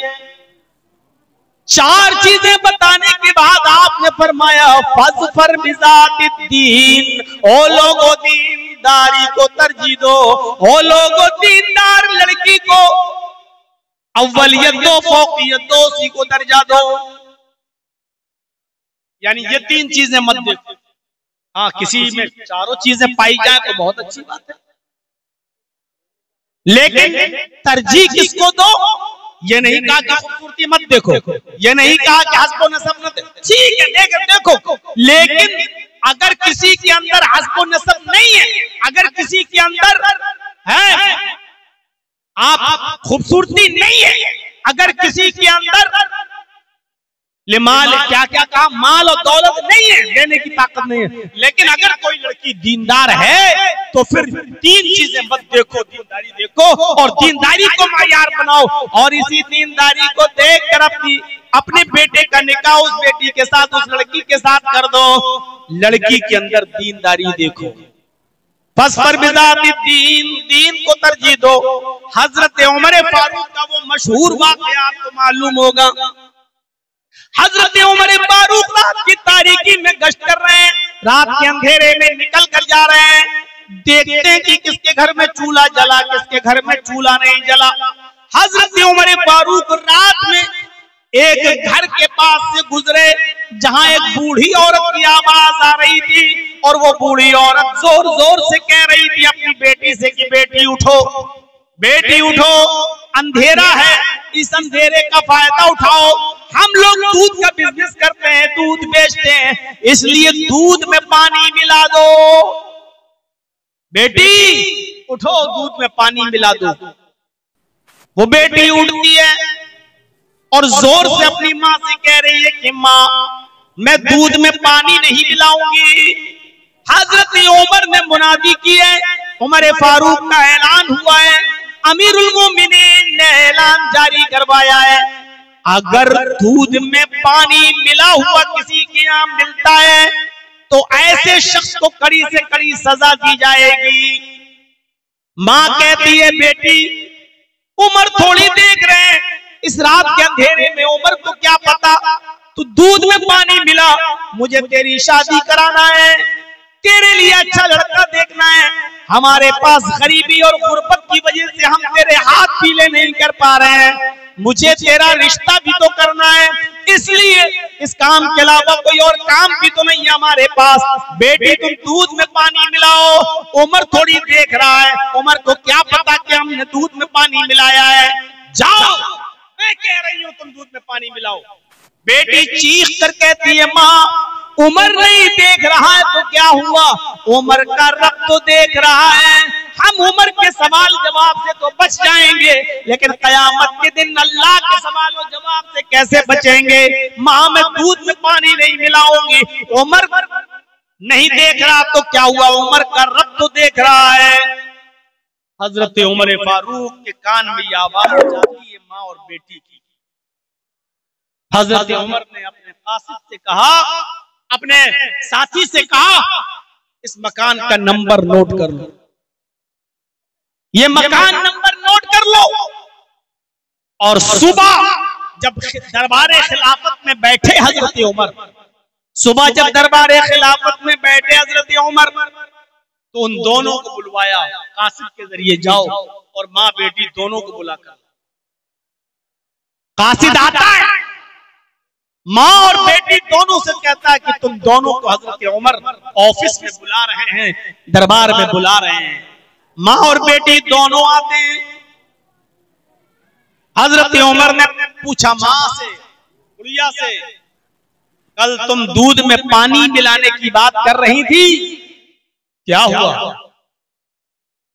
चार चीजें बताने के बाद आपने फरमाया फज़फर बिज़ातिद्दीन, ओ लोगों दीनदारी को तरजीह दो, ओ लोगों दीनदार लड़की को अव्वलियत दो, फौकियत दो, उसी को दर्जा दो। यानी ये तीन चीजें मत देखो। हाँ, किसी में चारों चीजें पाई जाए तो बहुत अच्छी बात है, लेकिन तरजीह किसको दो? ये नहीं कहा कि खूबसूरती मत देखो, ये नहीं कहा कि हस्ब व नसब मत देखो, ठीक है देखो, लेकिन अगर किसी के अंदर हस्ब व नसब नहीं है, अगर किसी के अंदर है आप खूबसूरती नहीं है, अगर किसी के अंदर लिमाल, क्या क्या कहा, माल और दौलत नहीं है, देने की ताकत नहीं है, लेकिन अगर कोई लड़की दीनदार है तो फिर तीन चीजें मत देखो, दीनदारी देखो और दीनदारी को मायार बनाओ। और इसी दीनदारी को देखकर अपने बेटे का निकाह उस बेटी के साथ, उस लड़की के साथ कर दो। लड़की के अंदर दीनदारी देखो, फज़फर बिज़ातिद्दीन, दीन को तरजीह दो। हजरत उमर फारूक का वो मशहूर वाक़या आपको मालूम होगा। हजरत उमर फारूक रात की तारीकी में गश्त कर रहे हैं, रात के अंधेरे में निकल कर जा रहे हैं, देखते हैं कि किसके घर में चूल्हा जला, किसके घर में चूल्हा नहीं जला। हजरत उमर फारूक रात में एक घर के पास से गुजरे जहां एक बूढ़ी औरत की आवाज आ रही थी, और वो बूढ़ी औरत जोर जोर से कह रही थी अपनी बेटी से कि बेटी उठो, बेटी उठो, अंधेरा है, इस अंधेरे का फायदा उठाओ। हम लोग दूध का बिजनेस करते हैं, दूध बेचते हैं, इसलिए दूध में पानी मिला दो, बेटी उठो, दूध में पानी मिला दो। वो बेटी उठती है और जोर से अपनी माँ से कह रही है कि माँ, मैं दूध में पानी नहीं मिलाऊंगी। हजरत उमर ने मुनादी की है, उमर फारूक का ऐलान हुआ है, अमीरुल मोमिनीन ने ऐलान जारी करवाया है, अगर दूध में पानी मिला हुआ किसी के यहाँ मिलता है तो ऐसे शख्स को कड़ी से कड़ी सजा दी जाएगी। माँ कहती है बेटी, उमर थोड़ी देख रहे हैं, इस रात के अंधेरे में उमर को क्या पता, तो दूध में पानी मिला, मुझे तेरी शादी कराना है, तेरे लिए अच्छा लड़का देखना है, हमारे पास गरीबी और गुर्बत की वजह से हम तेरे हाथ पीले नहीं कर पा रहे हैं, मुझे तेरा रिश्ता भी तो करना है, इसलिए इस काम के अलावा कोई और काम भी तो नहीं है हमारे पास। बेटी तुम दूध में पानी मिलाओ। उमर थोड़ी देख रहा है, उमर को क्या पता कि हमने दूध में पानी मिलाया है। जाओ, मैं कह रही हूं तुम दूध में पानी मिलाओ। बेटी चीख कर कहती है माँ उमर नहीं देख रहा है तो क्या हुआ, उमर का रब तो देख रहा है। हम उमर के सवाल जवाब से तो बच जाएंगे, लेकिन कयामत के दिन अल्लाह के सवाल और जवाब से कैसे बचेंगे। माँ मैं दूध में पानी नहीं मिलाऊंगी। उमर नहीं देख रहा तो क्या हुआ, उमर का रब तो देख रहा है। हजरत उमर फारूक के कान में ये आवाज जाती है माँ और बेटी की। हजरत उमर ने अपने कासिद से कहा, अपने साथी से कहा, इस मकान का नंबर नोट कर लो, ये मकान नंबर नोट कर लो। और सुबह जब दरबार खिलाफत में बैठे हजरत उमर, सुबह जब दरबार खिलाफत में बैठे हजरत उमर, तो उन दोनों को बुलवाया कासिद के जरिए, जाओ और माँ बेटी दोनों को बुलाकर। कासिद आता है, माँ और बेटी दोनों से कहता है कि तुम दोनों को हजरत उमर ऑफिस में बुला रहे हैं, दरबार में बुला रहे हैं। माँ और बेटी दोनों आते हैं। हजरत उमर ने पूछा माँ से, गुड़िया से, कल तुम दूध में पानी मिलाने की बात कर रही थी, क्या हुआ?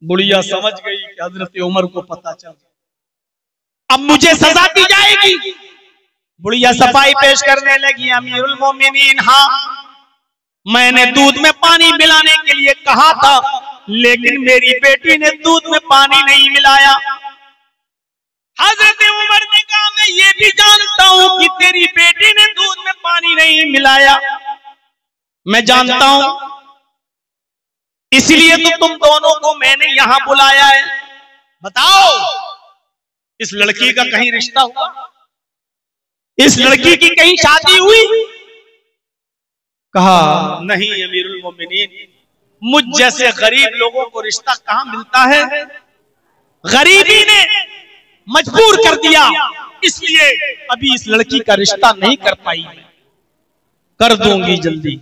बुढ़िया समझ गई कि हजरत उमर को पता चल गया, अब मुझे सजा दी जाएगी। बुढ़िया सफाई पेश करने लगी, अमीरुल मोमिनीन, हाँ मैंने दूध में पानी मिलाने के लिए कहा था, लेकिन मेरी बेटी ने दूध में पानी नहीं मिलाया। हजरत उमर ने कहा मैं ये भी जानता हूं कि तेरी बेटी ने दूध में पानी नहीं मिलाया, मैं जानता हूं, इसलिए तो तुम दोनों को मैंने यहां बुलाया है। बताओ इस लड़की का कहीं रिश्ता हुआ, इस लड़की की कहीं शादी हुई? कहा नहीं अमीरुल मोमिनीन, मुझ जैसे गरीब लोगों को रिश्ता कहां मिलता है, गरीबी ने मजबूर कर दिया, इसलिए अभी इस लड़की का रिश्ता नहीं कर पाई, कर दूंगी जल्दी।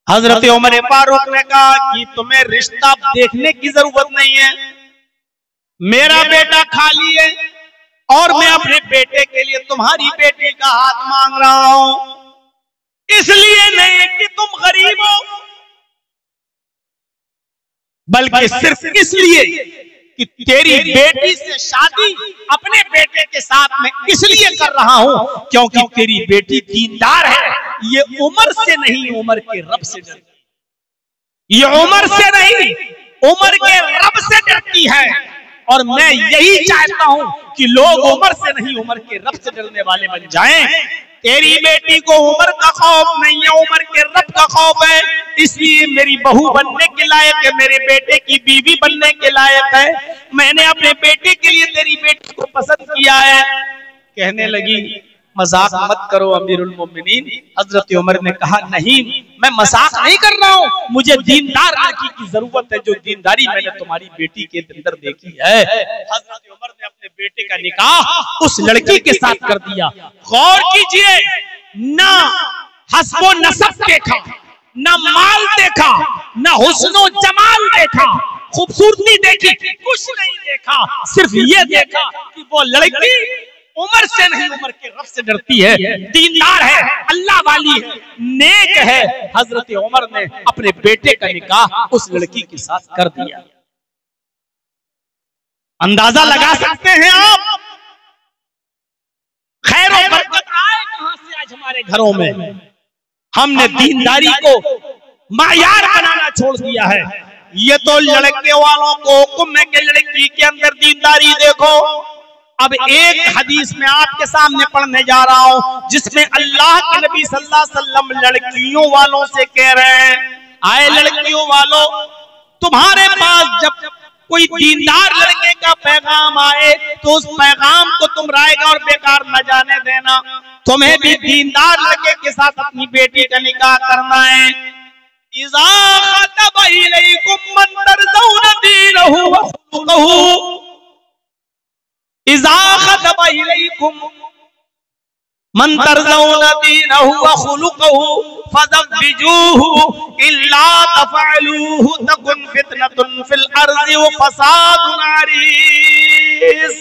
हजरत उमर फारूक ने कहा कि तुम्हें रिश्ता देखने की जरूरत नहीं है, मेरा बेटा खाली है और मैं अपने बेटे के लिए तुम्हारी बेटी का हाथ मांग रहा हूं, इसलिए नहीं कि तुम गरीब हो, बल्कि सिर्फ इसलिए कि तेरी बेटी से शादी अपने बेटे के साथ में इसलिए कर रहा हूं क्योंकि तेरी बेटी दीनदार है। ये उमर से नहीं, उमर के रब से डरती है। ये उमर से नहीं, उमर के रब से डरती है। और मैं यही चाहता हूं कि लोग उमर से नहीं, उमर के रब से डरने वाले बन जाएं। तेरी बेटी को उमर का खौफ नहीं है, उमर के रब का खौफ है, इसलिए मेरी बहू बनने के लायक है, मेरे बेटे की बीवी बनने के लायक है। मैंने अपने बेटे के लिए तेरी बेटी को पसंद किया है। कहने लगी मजाक मत करो अमीरुल मोमिनीन। हजरत उमर ने कहा नहीं, मैं मजाक नहीं कर रहा हूं, मुझे दीनदार लड़की की जरूरत है, जो दीनदारी मैंने तुम्हारी बेटी के अंदर देखी है। हजरत उमर ने अपने बेटे का निकाह उस लड़की के साथ कर दिया। गौर कीजिए, ना हस्बो नसब देखा, ना माल देखा, ना हुस्नो जमाल देखा, खूबसूरती देखी, कुछ नहीं देखा, सिर्फ ये देखा कि वो लड़की उमर से नहीं, उमर के रब से डरती है, दीनदार है, अल्लाह वाली है, नेक है। हजरत उमर ने अपने बेटे का निकाह उस लड़की के साथ कर दिया। अंदाजा लगा सकते हैं आप खैर और बरकत आए कहां से आज हमारे घरों में। हमने दीनदारी को मायार बनाना छोड़ दिया है। ये तो लड़के वालों को हुक्म है कि लड़की के अंदर दीनदारी देखो। अब एक हदीस में आपके सामने पढ़ने जा रहा हूं जिसमें अल्लाह के नबी सल्लल्लाहु अलैहि वसल्लम लड़कियों वालों से कह रहे हैं, आए लड़कियों वालों, तुम्हारे पास जब कोई दीनदार लड़के का पैगाम आए तो उस पैगाम को तुम रायगा और बेकार न जाने देना। तुम्हें भी दीनदार लड़के के साथ अपनी बेटी का निकाह करना है। इज़ा ख़तब इलैकुम मन तर्ज़ौना दीनहु व खुलुक़हु, इज़ा ख़तबा इलैकुम मन तर्ज़ौना दीनहु व खुलुक़हु फज़व्विजूहु इल्ला तफ़अलूहु तकुन फितनतुन फिल अर्ज़ि व फ़सादुन अरीज़।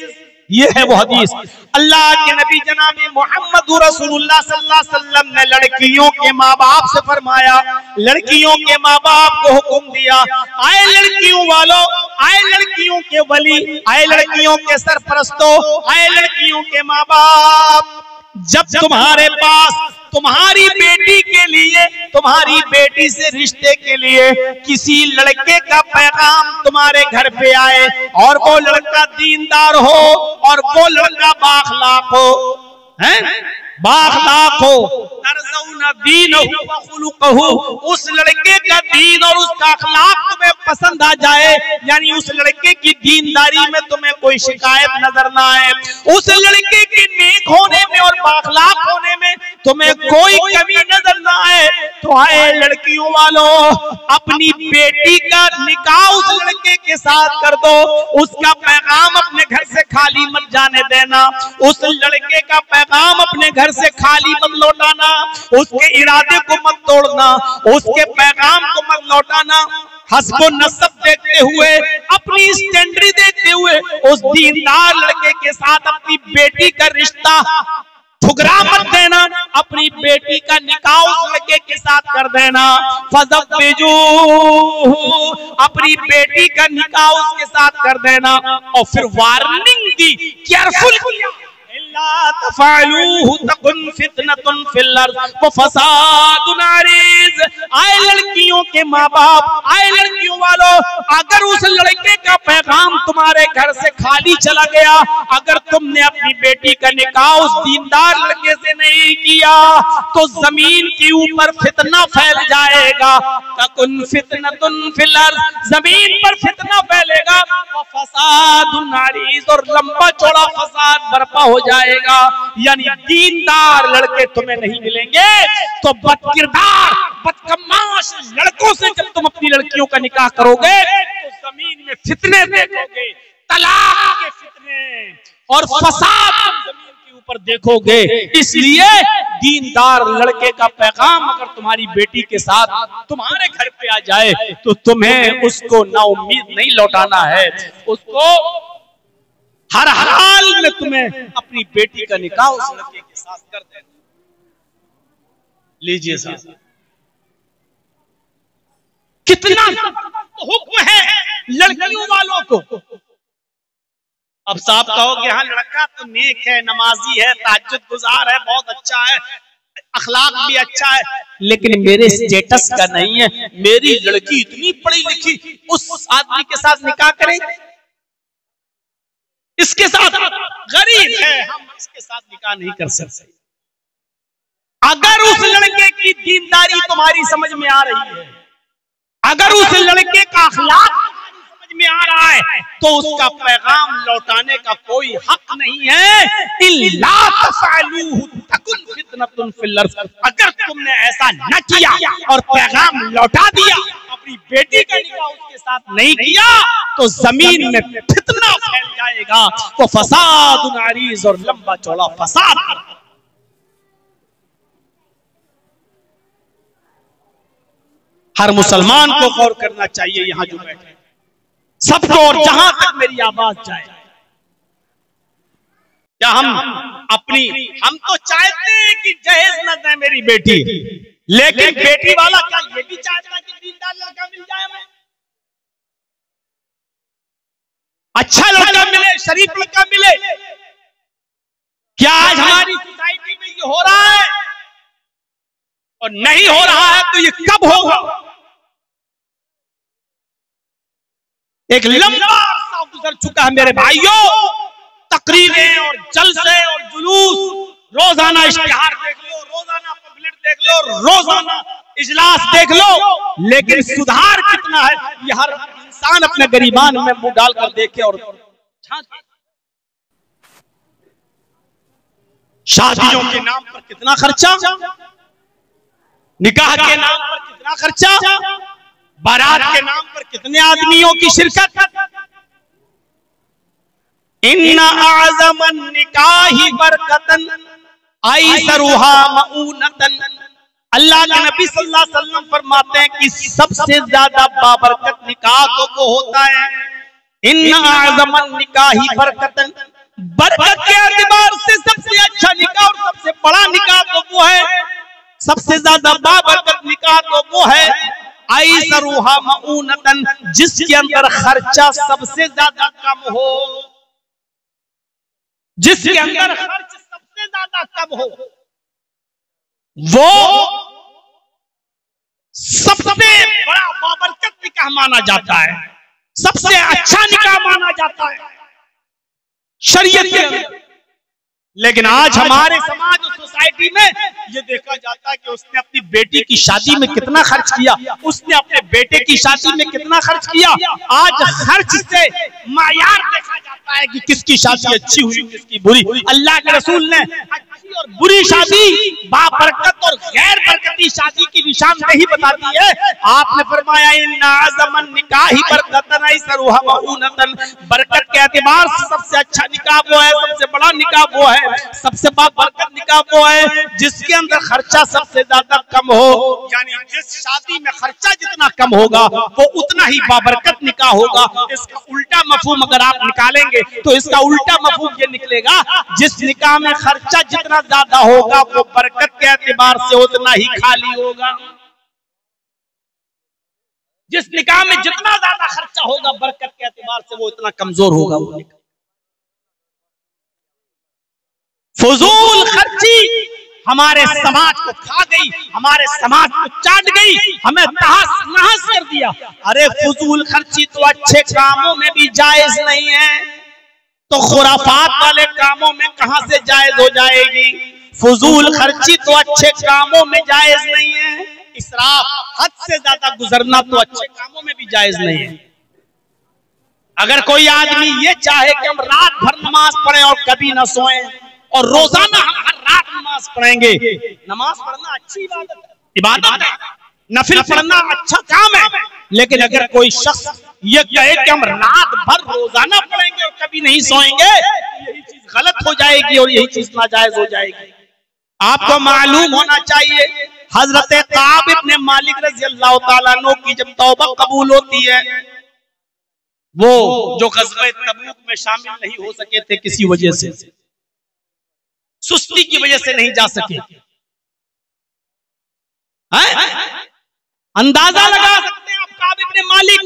ये है वो हदीस। अल्लाह के नबी जनाब मोहम्मद रसूलुल्लाह सल्लल्लाहु अलैहि वसल्लम ने लड़कियों के माँ बाप से फरमाया, लड़कियों के माँ बाप को हुक्म दिया, आए लड़कियों वालों, आए लड़कियों के वली, आए लड़कियों के सरपरस्तों, आए लड़कियों के माँ बाप, जब तुम्हारे पास तुम्हारी बेटी के लिए, तुम्हारी बेटी से रिश्ते के लिए किसी लड़के का पैगाम तुम्हारे घर पे आए और वो लड़का दीनदार हो और वो लड़का बाखलाक हो, हैं, बाखलाक हो, तर्ज़ौना दीनहु व खुलुक़हु, उस लड़के का दीन और उसका अखलाक तुम्हें पसंद आ जाए, यानी उस लड़के की दीनदारी में तुम्हें कोई शिकायत नजर ना आए, उस लड़के के नेक होने में और बाखलाक होने में तुम्हें कोई कमी नजर ना आए, तो आए लड़कियों वालों, अपनी बेटी का निकाह उस लड़के के साथ कर दो, उसका पैगाम अपने घर से खाली मत जाने देना, उस लड़के का पैगाम अपने घर से खाली मत लौटाना, उसके इरादे को मत तोड़ना, उसके पैगाम को मत लौटाना। हस्बो नसब देखते हुए, अपनी स्टैंडर्ड देखते हुए उस दीनदार लड़के के साथ अपनी बेटी का रिश्ता ठुकरा मत देना, अपनी बेटी का निकाह उस लड़के के साथ कर देना। फज़व्विजूहु, अपनी बेटी का निकाह उसके साथ कर देना। और फिर वार्निंग दी, केयरफुल किया, इल्ला तफ़अलूहु तकुन फितनतुन फिल अर्ज़ व फ़सादुन अरीज़। आए लड़कियों के माँ बाप, आए लड़कियों वालों, अगर उस लड़के का पैगाम तुम्हारे घर से खाली चला गया, अगर तुमने अपनी बेटी का निकाह उस दीनदार लड़के से नहीं किया, तो जमीन के ऊपर फितना फैल जाएगा। तकुन फितनतुन फिल अर्ज़, जमीन पर फितना फैलेगा, व फ़सादुन अरीज़, और लंबा चौड़ा फसाद बर्पा हो जाएगा। यानी दीनदार लड़के तुम्हें नहीं मिलेंगे, तो बदकिरदार बदकमाश लड़कों से जब तुम अपनी लड़कियों का निकाह करोगे तो जमीन में फितने देखोगे, तलाक के फितने और फसाद तुम जमीन के ऊपर देखोगे। इसलिए दीनदार लड़के का पैगाम अगर तुम्हारी बेटी के साथ तुम्हारे घर पे आ जाए तो तुम्हें उसको नाउम्मीद नहीं लौटाना है, उसको हर हाल में तुम्हें अपनी बेटी का निकाह उस लड़के के साथ कर देना। लीजिए साहब, कितना हुक्म है लड़कियों वालों को। अब साहब कहोगे हाँ लड़का तो नेक है, नमाजी है, ताज्जुद गुजार है, बहुत अच्छा है, अखलाक भी अच्छा है, लेकिन मेरे स्टेटस का नहीं है, मेरी लड़की इतनी पढ़ी लिखी, उस आदमी के साथ निकाह करेंगे, इसके साथ गरीब है, हम इसके साथ निकाह नहीं कर सकते। अगर उस लड़के की दीनदारी तुम्हारी समझ में आ रही है, अगर उस लड़के का अखलाक समझ में आ रहा है, तो उसका पैगाम लौटाने का कोई हक नहीं है। इल्ला तफ़अलूहु तकुन फितनतुन फिल अर्ज़, अगर तुमने ऐसा न किया और पैगाम लौटा दिया, अपनी बेटी का निकाह उसके साथ नहीं किया, तो जमीन में फितना फैल जाएगा, तो फसादुन अरीज़, और लंबा चौड़ा फसाद। हर मुसलमान को गौर करना चाहिए, यहां जो बैठे सबको, और जहां तक मेरी आवाज जाए, क्या हम तो चाहते हैं कि जहेज न दे मेरी बेटी, लेकिन बेटी वाला क्या ये भी चाहता है कि दीनदार लड़का मिल जाए, हमें अच्छा लड़का मिले, शरीफ लड़का मिले। क्या आज हमारी सोसाइटी में ये हो रहा है? और नहीं हो रहा है तो ये कब होगा? एक लंबा अरसा गुजर चुका है मेरे भाइयों, तकरीरें और जलसे और जुलूस, रोजाना इश्तिहार देख लो, रोजाना पम्फलेट देख लो, रोजाना इजलास देख लो, लेकिन सुधार कितना है ये हर इंसान अपने गरीबान में मुंह डालकर देखे। और शादियों के नाम पर कितना खर्चा, निकाह के नाम पर कितना खर्चा, बारात के नाम पर कितने आदमियों की शिरकत, इन्ना आज़मन निकाही बरकतन ऐसरुहा मऊनतन। अल्लाह के नबी सल्लल्लाहु अलैहि वसल्लम फरमाते हैं कि सबसे ज्यादा बाबरकत निकाह तो वो होता है, इन्ना आज़मन निकाही बरकतन, बरकत के एतबार से सबसे अच्छा निकाह और सबसे बड़ा निकाह तो वो है, सबसे ज्यादा बाबरकत निकाह तो वो है ऐसरुहा मऊनतन, जिसके अंदर खर्चा सबसे ज्यादा कम हो, जिसके अंदर खर्च सबसे ज्यादा कम हो, वो सबसे बड़ा बाबरकत निकाह माना जाता है, सबसे अच्छा निकाह माना जाता है शरीयत के अंदर। लेकिन आज हमारे समाज और सोसाइटी में ये देखा जाता है कि उसने अपनी बेटी की शादी में कितना खर्च किया, उसने अपने बेटे की शादी में कितना खर्च किया। आज खर्च से मायार देखा जाता है कि किसकी शादी अच्छी हुई किसकी बुरी। अल्लाह के रसूल ने अच्छी और बुरी शादी, बाबरकत और गैर बरकती शादी की निशानदेही बता दी है। आपने फरमाया इन्ना आज़मन निकाही बरकतन ऐसरुहा मऊनतन, बरकत के एतबार से सबसे अच्छा निकाह वो है, सबसे बड़ा निकाह वो है, सबसे बाबरकत निकाह वो है जिसके अंदर खर्चा सबसे ज्यादा कम हो। यानी जिस शादी में खर्चा जितना कम होगा वो उतना ही बाबरकत निकाह होगा। इसका उल्टा मफहूम अगर आप निकालेंगे तो इसका उल्टा मफहूम ये निकलेगा, जिस निकाह में खर्चा जितना ज्यादा होगा वो बरकत के एतबार से उतना ही खाली होगा, जिस निकाह में जितना ज्यादा खर्चा होगा बरकत के एतबार से वो उतना कमजोर होगा। वो निकाह फजूल खर्ची हमारे समाज को खा गई, हमारे समाज को चाट गई, हमें तहस नहस कर दिया। अरे फजूल खर्ची तो अच्छे कामों में भी जायज नहीं है, तो खुराफात वाले कामों में कहां से जायज हो जाएगी। फजूल खर्ची तो अच्छे कामों में जायज नहीं है, इसराफ हद से ज्यादा गुजरना तो अच्छे कामों में भी जायज नहीं है। अगर कोई आदमी ये चाहे कि हम रात भर नमाज पढ़ें और कभी ना सोएं और रोजाना हम हर रात नमाज पढ़ेंगे, नमाज पढ़ना अच्छी इबादत है, नफिल पढ़ना अच्छा काम है, लेकिन अगर कोई शख्स ये कहे कि हम रात भर रोजाना पढ़ेंगे और कभी नहीं सोएंगे, यही चीज गलत हो जाएगी और यही चीज नाजायज हो जाएगी। आपको मालूम होना चाहिए हजरत काब इब्ने मालिक रज़ी अल्लाह तआला अन्हु की जब तौबा कबूल होती है, वो जो ग़ज़वा तबूक में शामिल नहीं हो सके थे किसी वजह से, सुस्ती की वजह से नहीं जा सके, अंदाजा लगा सकते हैं आप काब इब्ने मालिक,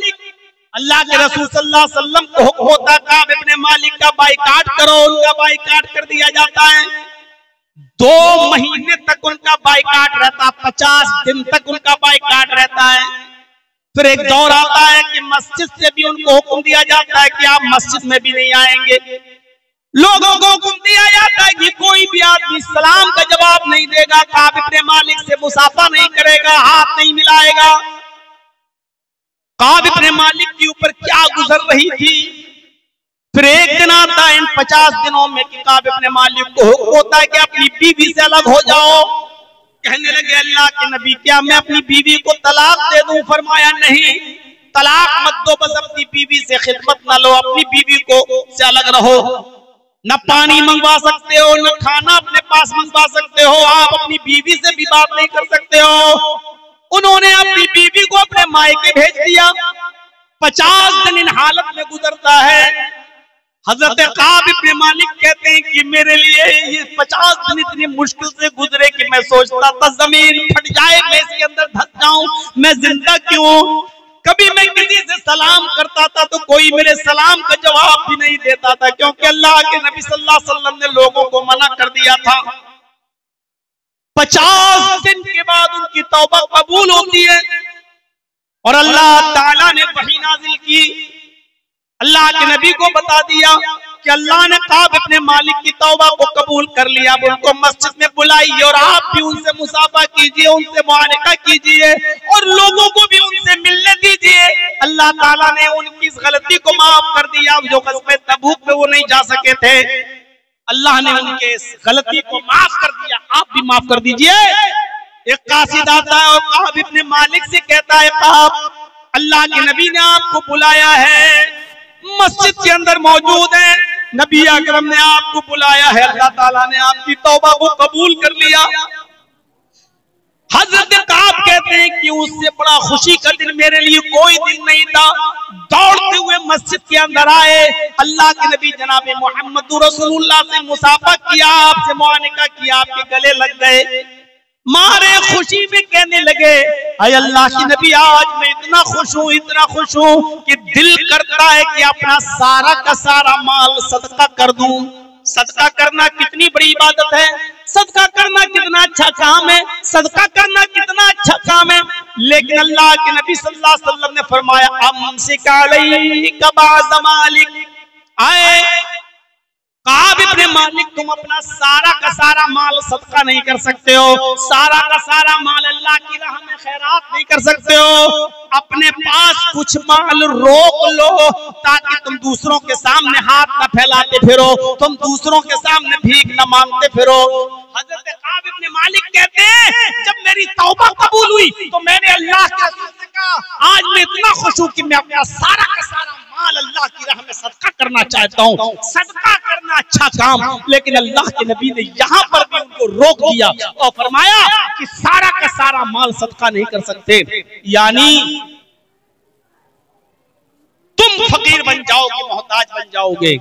अल्लाह के रसूल सल्लल्लाहु अलैहि वसल्लम को हुक्म होता काब इब्ने मालिक का बाइकाट करो, उनका बाइकाट कर दिया जाता है। 2 महीने तक उनका बाइकाट रहता, 50 दिन तक उनका बाइकाट रहता है। फिर एक दौर आता है कि मस्जिद से भी उनको हुक्म दिया जाता है कि आप मस्जिद में भी नहीं आएंगे। लोगों को हुक्म दिया जाता है कि कोई भी आदमी सलाम का जवाब नहीं देगा, काब इब्ने मालिक से मुसाफा नहीं करेगा, हाथ नहीं मिलाएगा। काब इब्ने मालिक के ऊपर क्या गुजर रही थी। फिर एक दिन आता है इन 50 दिनों में कि काब इब्ने मालिक को हुक्म होता है कि अपनी बीवी से अलग हो जाओ। कहने लगे अल्लाह के नबी क्या मैं अपनी बीवी को तलाक दे दूं? फरमाया नहीं, तलाक मत दो, बस अपनी बीवी से खिदमत ना लो, अपनी बीवी को से अलग रहो। न पानी मंगवा सकते हो, न खाना अपने पास मंगवा सकते हो, आप अपनी बीवी से भी बात नहीं कर सकते हो। उन्होंने अपनी बीवी को अपने मायके भेज दिया। 50 दिन इन हालत में गुजरता है। हजरत काब इब्ने मालिक कहते हैं कि मेरे लिए ये 50 दिन इतनी मुश्किल से गुजरे कि मैं सोचता था जमीन फट जाए, मैं इसके अंदर धंस जाऊं, मैं जिंदा क्यों। कभी मैं किसी से सलाम करता था तो कोई मेरे सलाम का जवाब भी नहीं देता था, क्योंकि अल्लाह के नबी सल्लल्लाहु अलैहि वसल्लम ने लोगों को मना कर दिया था। 50 दिन के बाद उनकी तौबा कबूल होती है और अल्लाह ताला ने वही नाजिल की। अल्लाह के नबी को बता दिया कि अल्लाह ने काब इब्ने मालिक की तौबा को कबूल कर लिया। अब उनको मस्जिद में बुलाइए और आप भी उनसे मुसाफा कीजिए, उनसे मुआनका कीजिए और लोगों को भी उनसे मिलने दीजिए। अल्लाह ताला ने उनकी इस गलती को माफ कर दिया। जो ग़ज़वा तबूक में वो नहीं जा सके थे, अल्लाह ने उनके इस गलती को माफ कर दिया। आप भी माफ कर दीजिए। एक कासिद आता है और काब इब्ने मालिक से कहता है, काब अल्लाह के नबी ने आपको बुलाया है, मस्जिद के अंदर मौजूद है, नबी अकरम ने आपको बुलाया है, अल्लाह ताला ने आपकी तौबा को कबूल कर लिया। हजरत काब कहते हैं कि उससे बड़ा खुशी का दिन मेरे लिए कोई दिन नहीं था। दौड़ते हुए मस्जिद के अंदर आए, अल्लाह के नबी जनाब मोहम्मद रसूलुल्लाह से मुसाफा किया, आपसे मुआनिका किया, आपके गले लग गए। मारे खुशी में कहने लगे, अय अल्लाह के नबी आज मैं इतना खुश हूँ कि दिल करता है कि अपना सारा का सारा माल सदका कर दूं। सदका करना कितनी बड़ी इबादत है, सदका करना कितना अच्छा काम है, सदका करना कितना अच्छा काम है। लेकिन अल्लाह के नबी सल्लल्लाहु अलैहि वसल्लम ने फरमाया, अमसिक अलैका बाज़ मालिक, आए काब इब्ने मालिक, तुम अपना सारा का सारा माल सदका नहीं कर सकते हो, सारा का सारा माल अल्लाह की राह में खैरात नहीं कर सकते हो। अपने पास कुछ माल रोक लो ताकि तुम दूसरों के सामने हाथ न फैलाते फिरो, तुम दूसरों के सामने भीख न मांगते फिरो। हजरत काब इब्ने मालिक कहते हैं, जब मेरी तौबा कबूल हुई तो मैंने अल्लाह के रसूल से कहा, आज मैं इतना खुश हूं कि मैं अपना सारा का सारा माल अल्लाह की राह में सदका करना चाहता हूँ। सदका करना अच्छा काम, लेकिन अल्लाह के नबी ने यहाँ पर भी उनको रोक दिया और फरमाया कि सारा का सारा माल सदका नहीं कर सकते, यानी तुम फकीर बन जाओगे, मोहताज बन जाओगे।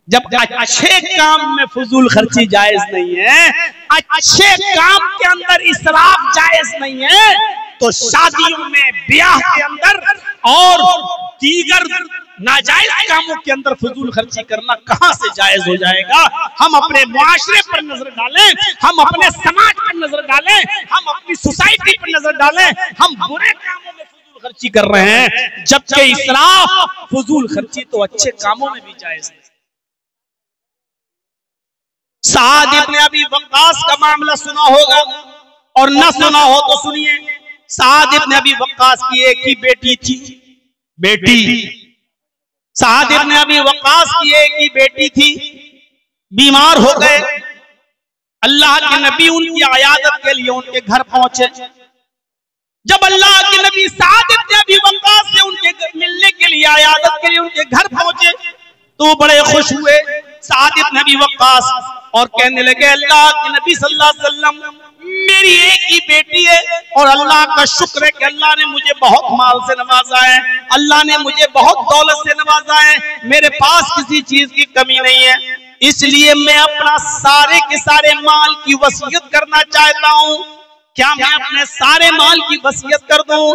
जब अच्छे काम में फजूल खर्ची जायज नहीं है, अच्छे काम के अंदर इसराफ जायज नहीं है, तो शादियों में, ब्याह के अंदर और दीगर नाजायज कामों के अंदर फजूल खर्ची करना कहां से जायज हो जाएगा। हम अपने मुआशरे पर नजर डालें, हम अपने समाज पर नजर डालें, हम अपनी सोसाइटी पर नजर डालें, हम बुरे कामों में फजूल खर्ची कर रहे हैं, जबकि इसराफ फजूल खर्ची तो अच्छे कामों में भी जायज है। साद इब्ने अबी वक्कास का मामला सुना होगा, और न सुना हो तो सुनिए। साद इब्ने अबी वक्कास की एक ही बेटी थी, साद इब्ने अबी वक्कास की एक ही बेटी थी, बीमार हो गए। अल्लाह के नबी उनकी अयादत के लिए उनके घर पहुंचे। जब अल्लाह के नबी साद इब्ने अबी वक्कास से उनके मिलने के लिए, अयादत के लिए उनके घर पहुंचे तो बड़े खुश हुए साद इब्ने अबी वक्कास, और कहने लगे, अल्लाह के नबी सल्लल्लाहु अलैहि वसल्लम, मेरी एक ही बेटी है और अल्लाह का शुक्र है कि अल्लाह ने मुझे बहुत माल से नवाजा है, अल्लाह ने मुझे बहुत दौलत से नवाजा है, मेरे पास किसी चीज की कमी नहीं है, इसलिए मैं अपना सारे के सारे माल की वसीयत करना चाहता हूँ। क्या मैं अपने सारे माल की वसीयत कर दूं?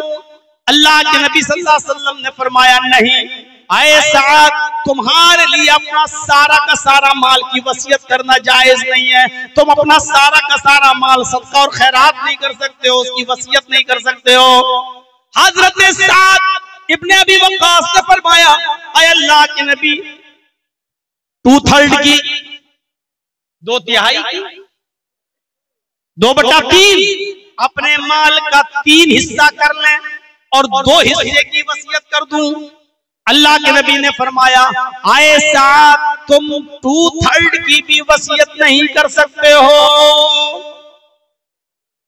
अल्लाह के नबी सल्लल्लाहु अलैहि वसल्लम ने फरमाया, नहीं, आए साद, तुम्हारे लिए अपना सारा का सारा माल की वसीयत करना जायज नहीं है। तुम अपना सारा का सारा माल सदका और खैरात नहीं कर सकते हो, उसकी वसीयत नहीं कर सकते हो। हजरत साद इब्ने अबी वक्कास ने फरमाया, आए अल्लाह के नबी, 2/3 की, 2/3 की, 2/3 अपने माल का 3 हिस्सा कर लें और 2 हिस्से की वसीयत कर दूं। अल्लाह के नबी ने फरमाया, आए साद, तुम 2/3 की भी वसीयत नहीं कर सकते हो।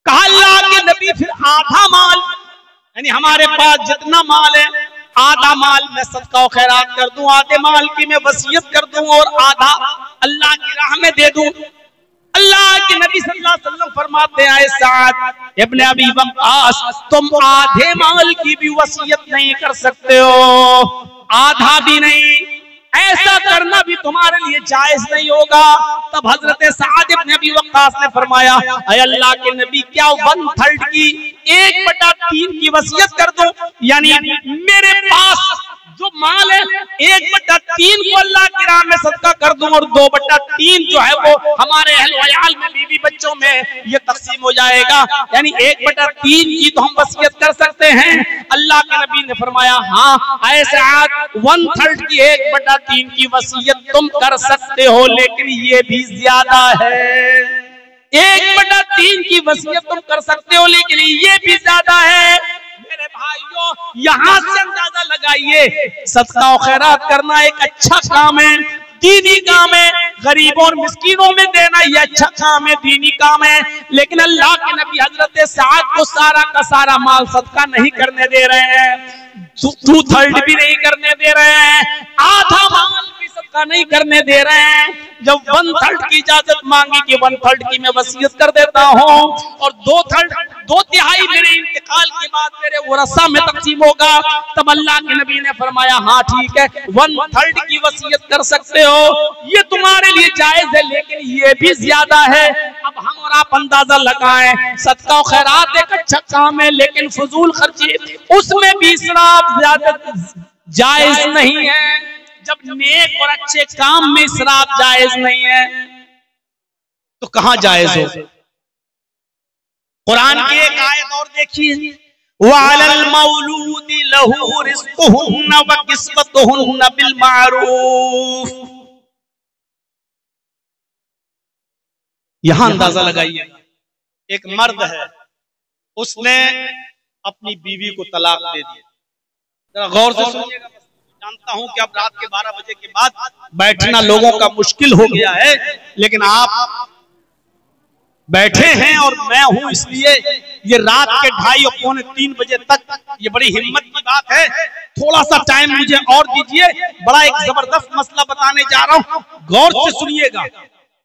कहा अल्लाह के नबी, फिर आधा माल, यानी हमारे पास जितना माल है आधा माल मैं सदका और खैरात कर दूं, आधे माल की मैं वसीयत कर दूं और आधा अल्लाह की राह में दे दूं। अल्लाह के नबी सल्लल्लाहु अलैहि वसल्लम फरमाते हैं, साद इब्ने अबी वक्कास, तुम आधे माल की भी वसीयत नहीं कर सकते हो, आधा भी नहीं, ऐसा करना भी तुम्हारे लिए जायज नहीं होगा। तब हजरत साद इब्ने अबी वक्कास ने फरमाया, अय अल्लाह के नबी, क्या 1/3 की, 1/3 की वसीयत कर दो, यानी मेरे पास जो माल है 1/3 को अल्लाह की राह में सदका कर दूं और 2/3 जो है वो हमारे अहल वयाल में, बीवी बच्चों में ये तकसीम हो जाएगा, यानी 1/3 की तो हम वसीयत कर सकते हैं। अल्लाह के नबी ने फरमाया, हाँ ऐसे 1/3 की, 1/3 की वसीयत तुम कर सकते हो, लेकिन ये भी ज्यादा है। 1/3 की वसीयत तुम कर सकते हो, लेकिन ये भी ज्यादा है। मेरे भाइयों, यहाँ से अंदाजा लगाइए, सदका और खैरात करना एक अच्छा काम है, दीनी काम है, गरीबों और मिस्कीनों में देना ये अच्छा काम है, दीनी काम है। लेकिन अल्लाह के नबी हजरत साद को सारा का सारा माल सदका नहीं करने दे रहे हैं, 2/3 भी नहीं करने दे रहे हैं, आधा माल भी सदका धक्का नहीं करने दे रहे हैं। जब 1/3 की इजाजत मांगी कि 1/3 की मैं वसीयत कर देता हूँ और 2/3 मेरे इंतकाल के बाद मेरे वरसा में तकसीम होगा, तब अल्लाह के नबी ने फरमाया हाँ ठीक है 1/3 की वसीयत कर सकते हो, ये तुम्हारे लिए जायज है, लेकिन ये भी ज्यादा है। अब हम और आप अंदाजा लगाएं, सदका और खैरात एक अच्छा काम है, लेकिन फजूल खर्ची उसमें भी इसराफ ज्यादा जायज नहीं है। जब नेक और अच्छे काम में इसराफ जायज नहीं है तो कहां जायज हो? कुरान की एक आयत और देखिए, वअलल मौलूदी लहू रिज़्क़ुहुन्ना व किस्वतुहुन्ना बिल मारूफ। यहां अंदाजा लगाइए, एक मर्द है, उसने अपनी बीवी को तलाक दे दी। जरा गौर से सुनिएगा। जानता हूं कि अब रात के 12 बजे के बाद बैठना लोगों का मुश्किल हो गया है, लेकिन आप बैठे हैं और मैं हूं, इसलिए ये रात के 2:30 और पौने 3 बजे तक ये बड़ी हिम्मत की बात है। थोड़ा सा टाइम मुझे और दीजिए, बड़ा एक जबरदस्त मसला बताने जा रहा हूं, गौर से सुनिएगा।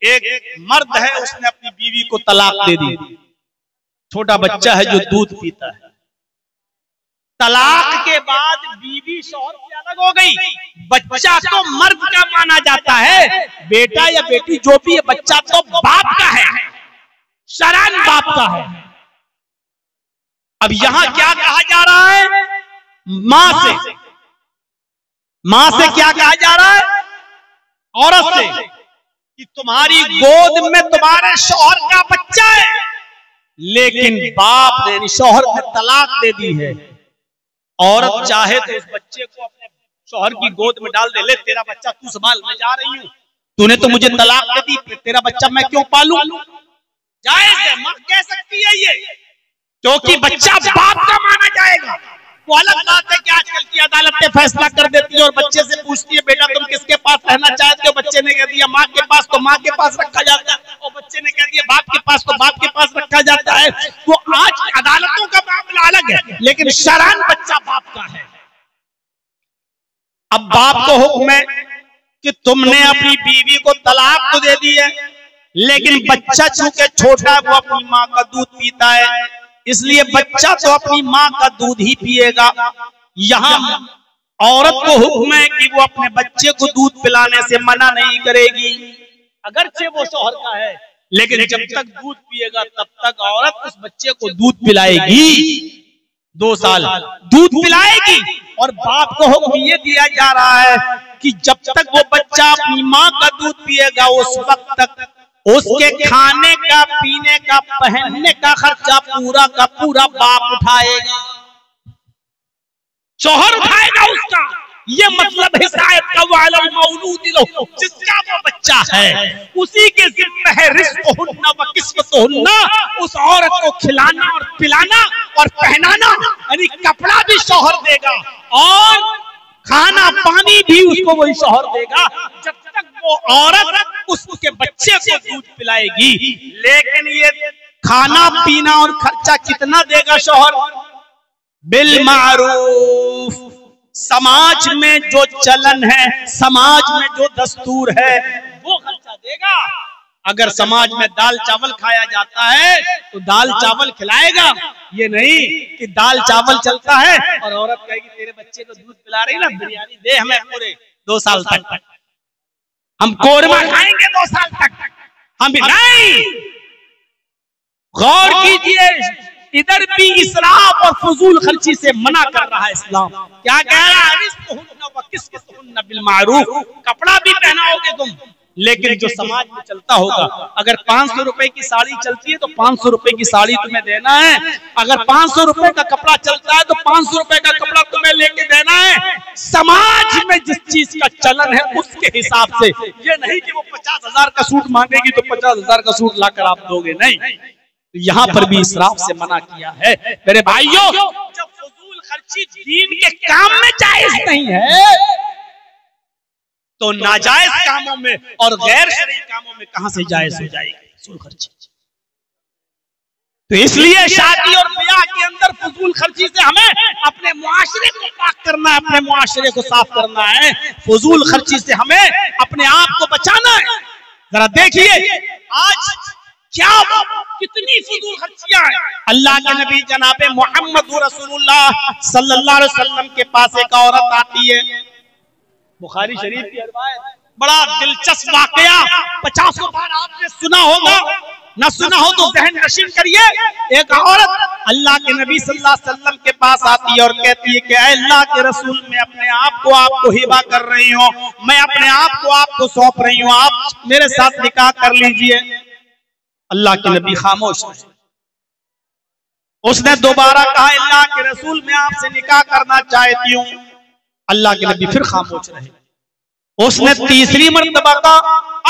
एक मर्द है, उसने अपनी बीवी को तलाक दे दी। छोटा बच्चा है जो दूध पीता है। तलाक के बाद बीवी शौहर से अलग हो गई। बच्चा तो मर्द का माना जाता है, बेटा या बेटी जो भी है, बच्चा तो बाप का है, शरन बाप का है। अब यहां क्या कहा जा रहा है? मां से क्या कहा जा रहा है? औरत से कि तुम्हारी गोद में तुम्हारे शौहर का बच्चा है, लेकिन बाप ने शौहर ने तलाक दे दी है। औरत चाहे तो उस बच्चे को अपने शौहर की गोद में डाल दे, ले तेरा बच्चा तू संभाल, मैं जा रही हूं, तूने तो मुझे तलाक दे दी, तेरा बच्चा मैं क्यों पालूं? जायज है, मां कह सकती है ये, क्योंकि बच्चा बाप का माना जाएगा। वो अलग बात है कि आजकल की अदालतें फैसला कर देती है और बच्चे से पूछती है बेटा तुम किसके पास रहना चाहते हो? बच्चे ने कह दिया माँ के पास, तो माँ के पास रखा जाता है, और बच्चे ने कह दिया बाप के पास, तो बाप के पास रखा जाता है। वो आज अदालतों का मामला अलग है, लेकिन शरअन बच्चा बाप का है। अब बाप को हुक्म है कि तुमने अपनी बीवी को तलाक तो दे दी है, लेकिन बच्चा चूंकि छोटा है वो अपनी माँ का दूध पीता है, इसलिए बच्चा तो अपनी माँ का दूध ही पिएगा। यहाँ औरत को हुक्म है कि वो अपने बच्चे को दूध पिलाने से मना नहीं करेगी, अगरचे वो शौहर का है, लेकिन जब तक दूध पिएगा तब तक औरत उस बच्चे को दूध पिलाएगी, 2 साल दूध पिलाएगी। और बाप को हुक्म ये दिया जा रहा है कि जब तक वो बच्चा अपनी माँ का दूध पिएगा उस वक्त तक उसके खाने का, पीने का, पहनने का खर्चा पूरा का पूरा बाप उठाएगा, शौहर उठाएगा उसका। ये मतलब है शायद का वालल मौलूद लहू, जिसका वो बच्चा है उसी के जिम्मे है रिज़्क़ुहुन्ना व किस्वतुहुन्ना, उस औरत को खिलाना और पिलाना और पहनाना, यानी कपड़ा भी शौहर देगा और खाना पानी भी उसको वही शौहर देगा, जब तक वो औरत उसके बच्चे को दूध पिलाएगी। लेकिन ये खाना पीना और खर्चा कितना देगा शौहर? बिल मारूफ। समाज में जो चलन है, समाज में जो दस्तूर है वो खर्चा देगा। अगर समाज में दाल चावल खाया जाता है तो दाल चावल खिलाएगा, ये नहीं कि दाल चावल चलता है और औरत कहेगी तेरे बच्चे को दूध पिला रही ना, बिरयानी दे हमें पूरे 2 साल तक, हम कोरमा खाएंगे 2 साल तक, हम नहीं। गौर कीजिए, इधर भी इसराफ और फजूल खर्ची से मना कर रहा है इस्लाम। क्या कह रहा है? रिज़्क़ुहुन्ना व किस्वतुहुन्ना बिल मारूफ। कपड़ा भी पहनाओगे तुम, लेकिन जो समाज में चलता होगा, अगर 500 रुपए की साड़ी चलती है तो 500 रुपए की साड़ी तुम्हें देना है। अगर 500 रुपए का कपड़ा चलता है तो 500 रुपए का कपड़ा तुम्हें लेके देना है। समाज में जिस चीज का चलन है उसके हिसाब से, ये नहीं कि वो 50,000 का सूट मांगेगी तो 50,000 का सूट लाकर आप दोगे, नहीं। यहाँ पर भी इसराफ से मना किया है। मेरे भाइयों, जब फजूल खर्ची दीन के काम में जायज नहीं है तो नाजायज कामों में और गैर शरई कामों में कहां से जायज हो जाएगी फजूल खर्ची? तो इसलिए शादी और ब्याह के अंदर फजूल खर्ची से हमें अपने मुआशरे को पाक करना करना है, अपने मुआशरे को साफ करना है, फजूल खर्ची से हमें अपने आप को बचाना है। जरा देखिए आज क्या कितनी फजूल खर्चियां हैं। अल्लाह के नबी जनाबे मोहम्मद रसूलुल्लाह सल्लल्लाहु अलैहि वसल्लम के पास एक औरत आती है, बुखारी शरीफ की रिवायत, बड़ा दिलचस्प वाकया, 50 बार आपने सुना होगा, ना सुना हो तो जहन नशीन करिए। एक औरत अल्लाह के नबी सल्लल्लाहु अलैहि वसल्लम के पास आती है और कहती है कि अल्लाह के रसूल, मैं अपने आप को आपको हिबा कर रही हूँ, मैं अपने आप को आपको सौंप रही हूँ, आप मेरे साथ निकाह कर लीजिए। अल्लाह के नबी खामोश है। उसने दोबारा कहा, अल्लाह के रसूल, मैं आपसे निकाह करना चाहती हूँ। अल्लाह के नबी फिर खामोश रहे। उसने तीसरी मर्तबा कहा,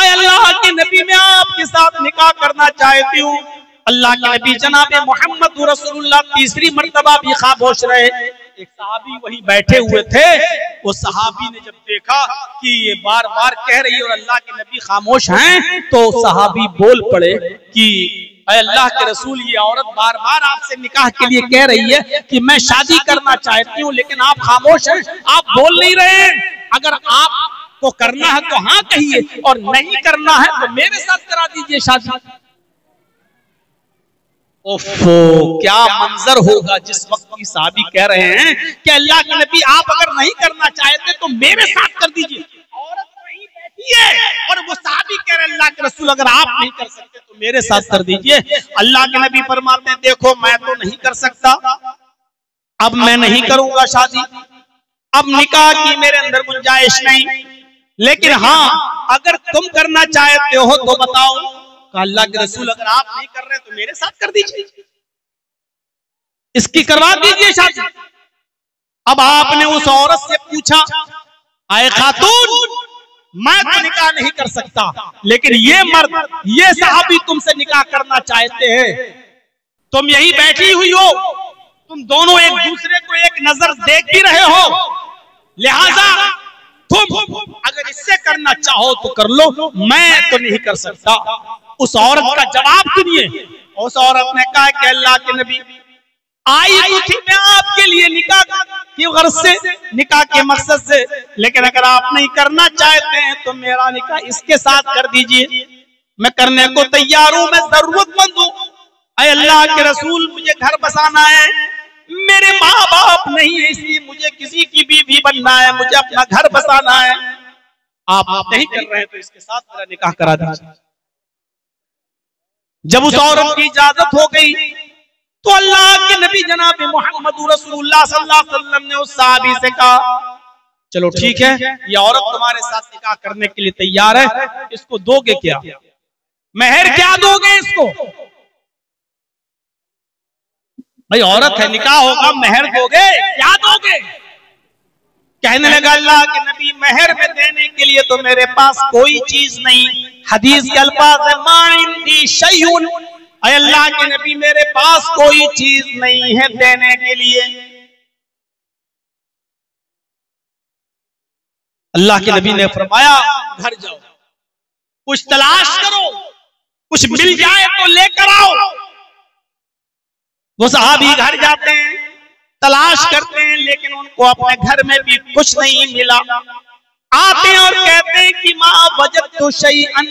अल्लाह के नबी, मैं आपके साथ निकाह करना चाहती हूँ। अल्लाह के नबी जनाबे मोहम्मद रसूलुल्लाह तीसरी मर्तबा भी खामोश रहे। एक सहाबी वहीं बैठे हुए थे, वो सहाबी ने जब देखा कि ये बार बार कह रही है और अल्लाह के नबी खामोश हैं, तो सहाबी बोल पड़े कि अल्लाह के रसूल, ये औरत बार बार आपसे निकाह के लिए कह रही है कि मैं शादी करना चाहती हूँ, लेकिन आप खामोश हैं, आप बोल नहीं रहे हैं। अगर आपको करना है तो हाँ कहिए, और नहीं करना है तो मेरे साथ करा दीजिए शादी। ओफो, क्या मंजर होगा जिस वक्त की साहबी कह रहे हैं कि अल्लाह के नबी, आप अगर नहीं करना चाहते तो मेरे साथ कर दीजिए। औरत वहीं बैठी है और वो साहबी कह रहे हैं, अल्लाह के रसूल, अगर आप नहीं कर सकते तो मेरे साथ कर दीजिए। अल्लाह के नबी फरमाते हैं, देखो मैं तो नहीं कर सकता, अब मैं नहीं करूंगा शादी, अब निकाह की मेरे अंदर गुंजाइश नहीं, लेकिन हाँ अगर तुम करना चाहते हो तो बताओ। अल्लाह के रसूल, अगर आप नहीं कर रहे तो मेरे साथ कर दीजिए, इसकी करवा दीजिए शादी। अब आपने उस औरत से पूछा, आए खातून, मैं तो निकाह नहीं कर सकता, लेकिन ये मर्द, ये सहाबी तुमसे निकाह करना चाहते हैं, तुम यही बैठी हुई हो, तुम दोनों एक दूसरे को एक नजर देख भी रहे हो, लिहाजा तुम अगर इससे करना चाहो तो कर लो, मैं तो नहीं कर सकता। उस औरत का जवाब सुनिए। उस औरत ने कहा कि अल्लाह के नबी, आई तो थी मैं आपके लिए निकाह की गर्ज से, निकाह के मकसद से, लेकिन अगर आप नहीं करना चाहते हैं तो मेरा निकाह इसके साथ कर दीजिए, मैं करने को तैयार हूं, मैं जरूरतमंद हूं। अल्लाह के रसूल, मुझे घर बसाना है, मेरे माँ बाप नहीं है, इसलिए मुझे किसी की बीवी बनना है, मुझे अपना घर बसाना है। आप नहीं कर रहे हैं तो इसके साथ मेरा निकाह करा दीजिए। जब उस औरत की इजाजत हो गई तो अल्लाह के नबी जनाब मोहम्मद रसूलुल्लाह सल्लल्लाहु अलैहि वसल्लम ने उस सहाबी से कहा, चलो ठीक है, ये औरत तुम्हारे साथ निकाह करने के लिए तैयार है, इसको दोगे क्या, मेहर क्या दोगे इसको? भाई औरत है, निकाह होगा, मेहर दोगे, क्या दोगे? कहने लगा अल्लाह के नबी, मेहर में देने के लिए तो मेरे पास कोई चीज नहीं। हदीस के अल्फाज है, मा इंदी शैउन, अल्लाह के नबी मेरे पास कोई चीज नहीं है देने के लिए। अल्लाह के नबी ने फरमाया, घर जाओ, कुछ तलाश करो, कुछ मिल जाए तो लेकर आओ। वो सहाबी घर जाते हैं, तलाश करते हैं, लेकिन उनको अपने घर में भी कुछ नहीं मिला। आते हैं और कहते हैं कि माँ वजदतु शैअन,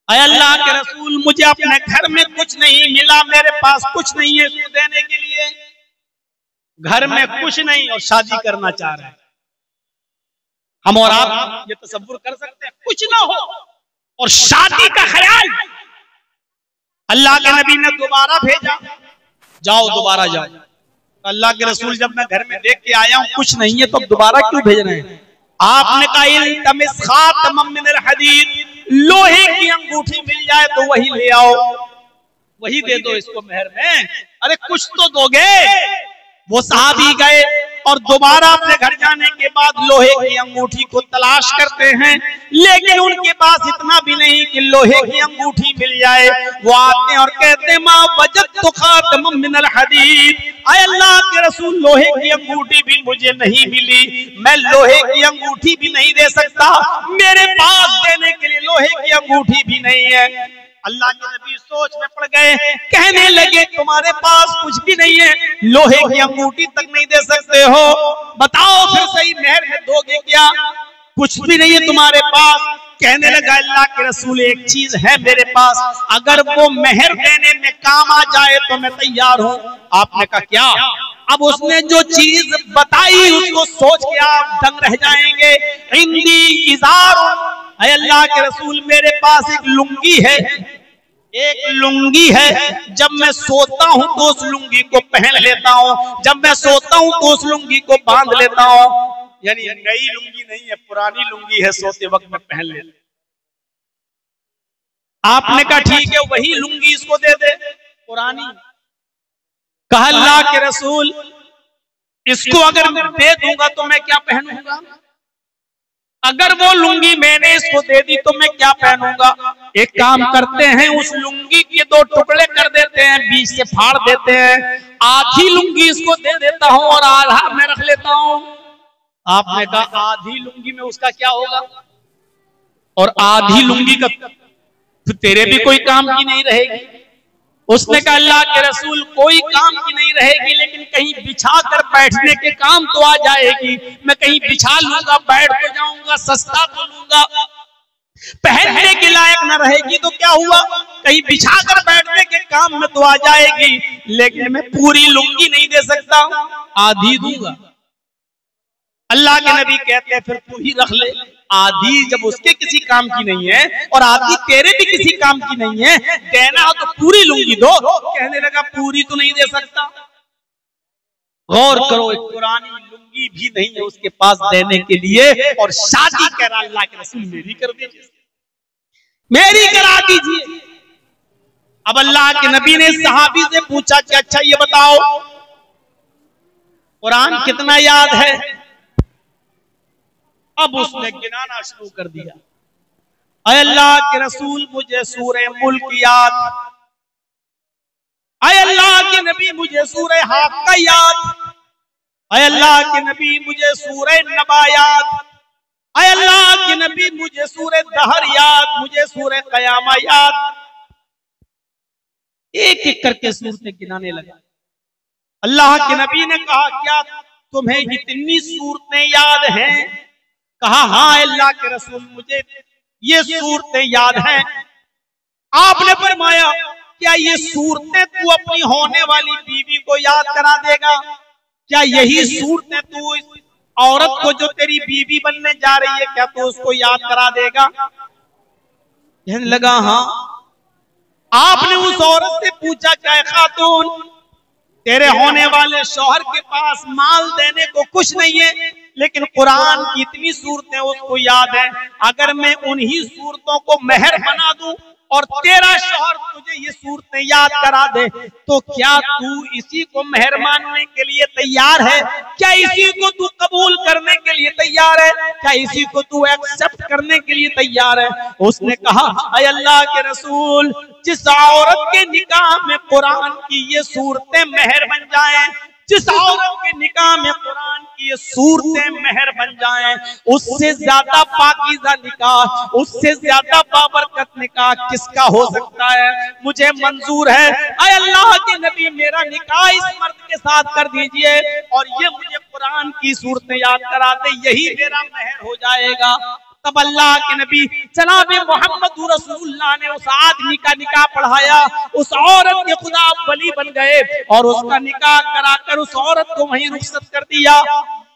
अल्लाह के रसूल, मुझे अपने घर में कुछ नहीं मिला, मेरे पास कुछ नहीं है इसको देने के लिए। घर में कुछ नहीं और शादी करना चाह रहे हैं। हम और आप ये तसव्वुर कर सकते हैं, कुछ ना हो और शादी का ख्याल। अल्लाह के नबी ने दोबारा भेजा, जाओ दोबारा जाओ। अल्लाह के रसूल, जब मैं घर में देख के आया हूं कुछ नहीं है, तो अब दोबारा क्यों भेज रहे हैं? आपने कहा, इल्तमिस खातमम मिनल हदीद, लोहे की अंगूठी मिल जाए तो वही ले आओ, वही दे दो इसको मेहर में। अरे कुछ तो दोगे। वो सहाबी गए और दोबारा अपने घर जाने के बाद लोहे की अंगूठी को तलाश करते हैं, लेकिन उनके पास इतना भी नहीं कि लोहे की अंगूठी मिल जाए। वो आते हैं और कहते हैं, माँ वजदतु खातमम मिनल हदीद, अल्लाह के रसूल, लोहे की अंगूठी भी मुझे नहीं मिली, मैं लोहे की अंगूठी भी नहीं दे सकता, मेरे पास देने के लिए लोहे की अंगूठी भी नहीं है। अल्लाह के नबी सोच में पड़ गए, कहने लगे तुम्हारे पास कुछ भी नहीं है, लोहे की अंगूठी तक नहीं दे सकते हो, बताओ फिर सही मेहर में दोगे क्या? कुछ भी नहीं है तुम्हारे पास। कहने लगा अल्लाह के रसूल एक चीज है मेरे पास, अगर वो मेहर देने में काम आ जाए तो मैं तैयार हूँ। आपने कहा क्या? अब उसने जो चीज बताई उसको सोच के आप दंग रह जाएंगे। इंदी इज़ार, अल्लाह के रसूल मेरे पास एक लुंगी है, एक लुंगी है, जब मैं सोता हूँ तो उस लुंगी को पहन लेता हूँ, जब मैं सोता हूँ तो उस लुंगी को बांध लेता हूँ। यानी नई लुंगी नहीं है, पुरानी लुंगी है, सोते वक्त में पहन ले। आपने कहा ठीक है वही लुंगी इसको दे दे, पुरानी। कहा अल्लाह के रसूल इसको अगर मैं दे दूंगा तो मैं क्या पहनूंगा? अगर वो लुंगी मैंने इसको दे दी तो मैं क्या पहनूंगा? एक काम करते हैं, उस लुंगी के 2 टुकड़े कर देते हैं, बीच से फाड़ देते हैं, आधी लुंगी इसको दे देता हूं और आधा मैं रख लेता हूं। आपने कहा आधी लुंगी में उसका क्या होगा? और आधी लुंगी का तो तेरे भी कोई काम की नहीं रहेगी। उसने कहा अल्लाह के रसूल कोई काम की नहीं रहेगी, लेकिन कहीं बिछा कर बैठने के काम तो आ जाएगी। मैं कहीं बिछा लूंगा, बैठ तो जाऊंगा, सस्ता तो लूंगा, पहनने के लायक न रहेगी तो क्या हुआ? कहीं बिछा कर बैठने के काम में तो आ जाएगी, लेकिन मैं पूरी लुंगी नहीं दे सकता, आधी दूंगा। अल्लाह के नबी कहते हैं फिर तू ही रख ले। आधी जब उसके किसी काम की नहीं है और आधी तेरे भी किसी काम की नहीं है, देना हो तो पूरी लुंगी दो। कहने लगा पूरी तो नहीं दे सकता। गौर करो, एक पुरानी लुंगी भी नहीं है उसके पास देने के लिए, और शादी कह रहा अल्लाह के रसूल मेरी कर दीजिए, मेरी करा दीजिए। अब अल्लाह के नबी ने सहाबी से पूछा कि अच्छा ये बताओ कुरान कितना याद है? अब उसने गिनाना शुरू कर दिया। अय अल्लाह के रसूल मुझे सूरह मुल्क याद, अय अल्लाह के नबी मुझे सूरह हाक़ा याद, अय अल्लाह के नबी मुझे सूरह नबा याद, अय अल्लाह के नबी मुझे सूरह दहर याद, मुझे सूरह क़यामा याद। एक एक करके सूरतें गिनाने लगा। अल्लाह के नबी ने कहा क्या तुम्हें इतनी सूरतें याद हैं? कहा हाँ अल्लाह के रसूल मुझे ये सूरतें याद हैं। आपने फरमाया क्या ये सूरतें तू अपनी होने वाली बीवी को याद करा देगा? क्या यही सूरतें तू इस औरत को जो तेरी बीवी बनने जा रही है क्या तू उसको याद करा देगा? कहने लगा हाँ। आपने उस औरत से पूछा क्या खातून तेरे होने वाले शौहर के पास माल देने को कुछ नहीं है, लेकिन कुरान की इतनी सूरतें उसको याद है, अगर मैं उन्हीं सूरतों को मेहर बना दूं और तेरा शौहर तुझे ये सूरतें याद करा दे तो क्या तू इसी को मेहर मानने के लिए तैयार है? क्या इसी को तू कबूल करने के लिए तैयार है? क्या इसी को तू एक्सेप्ट करने के लिए तैयार है? उसने कहा अय अल्लाह के रसूल जिस औरत के निकाह में कुरान की ये सूरतें मेहर बन जाएं, जिस औरत के निकाह में कुरान की ये सूरतें मेहर बन जाएं, उससे ज्यादा पाकीज़ा निकाह, उससे ज्यादा बाबरकत निकाह किसका हो सकता है? मुझे मंजूर है अय अल्लाह के नबी मेरा निकाह इस मर्द के साथ कर दीजिए और ये मुझे कुरान की सूरतें याद करा दे, यही मेरा मेहर हो जाएगा। तब अल्लाह के नबी जनाब मोहम्मद रसूलुल्लाह ने उस आदमी का निकाह पढ़ाया, उस औरत के खुदा वली बन गए और उसका निकाह कराकर उस औरत को वहीं रुखसत कर दिया।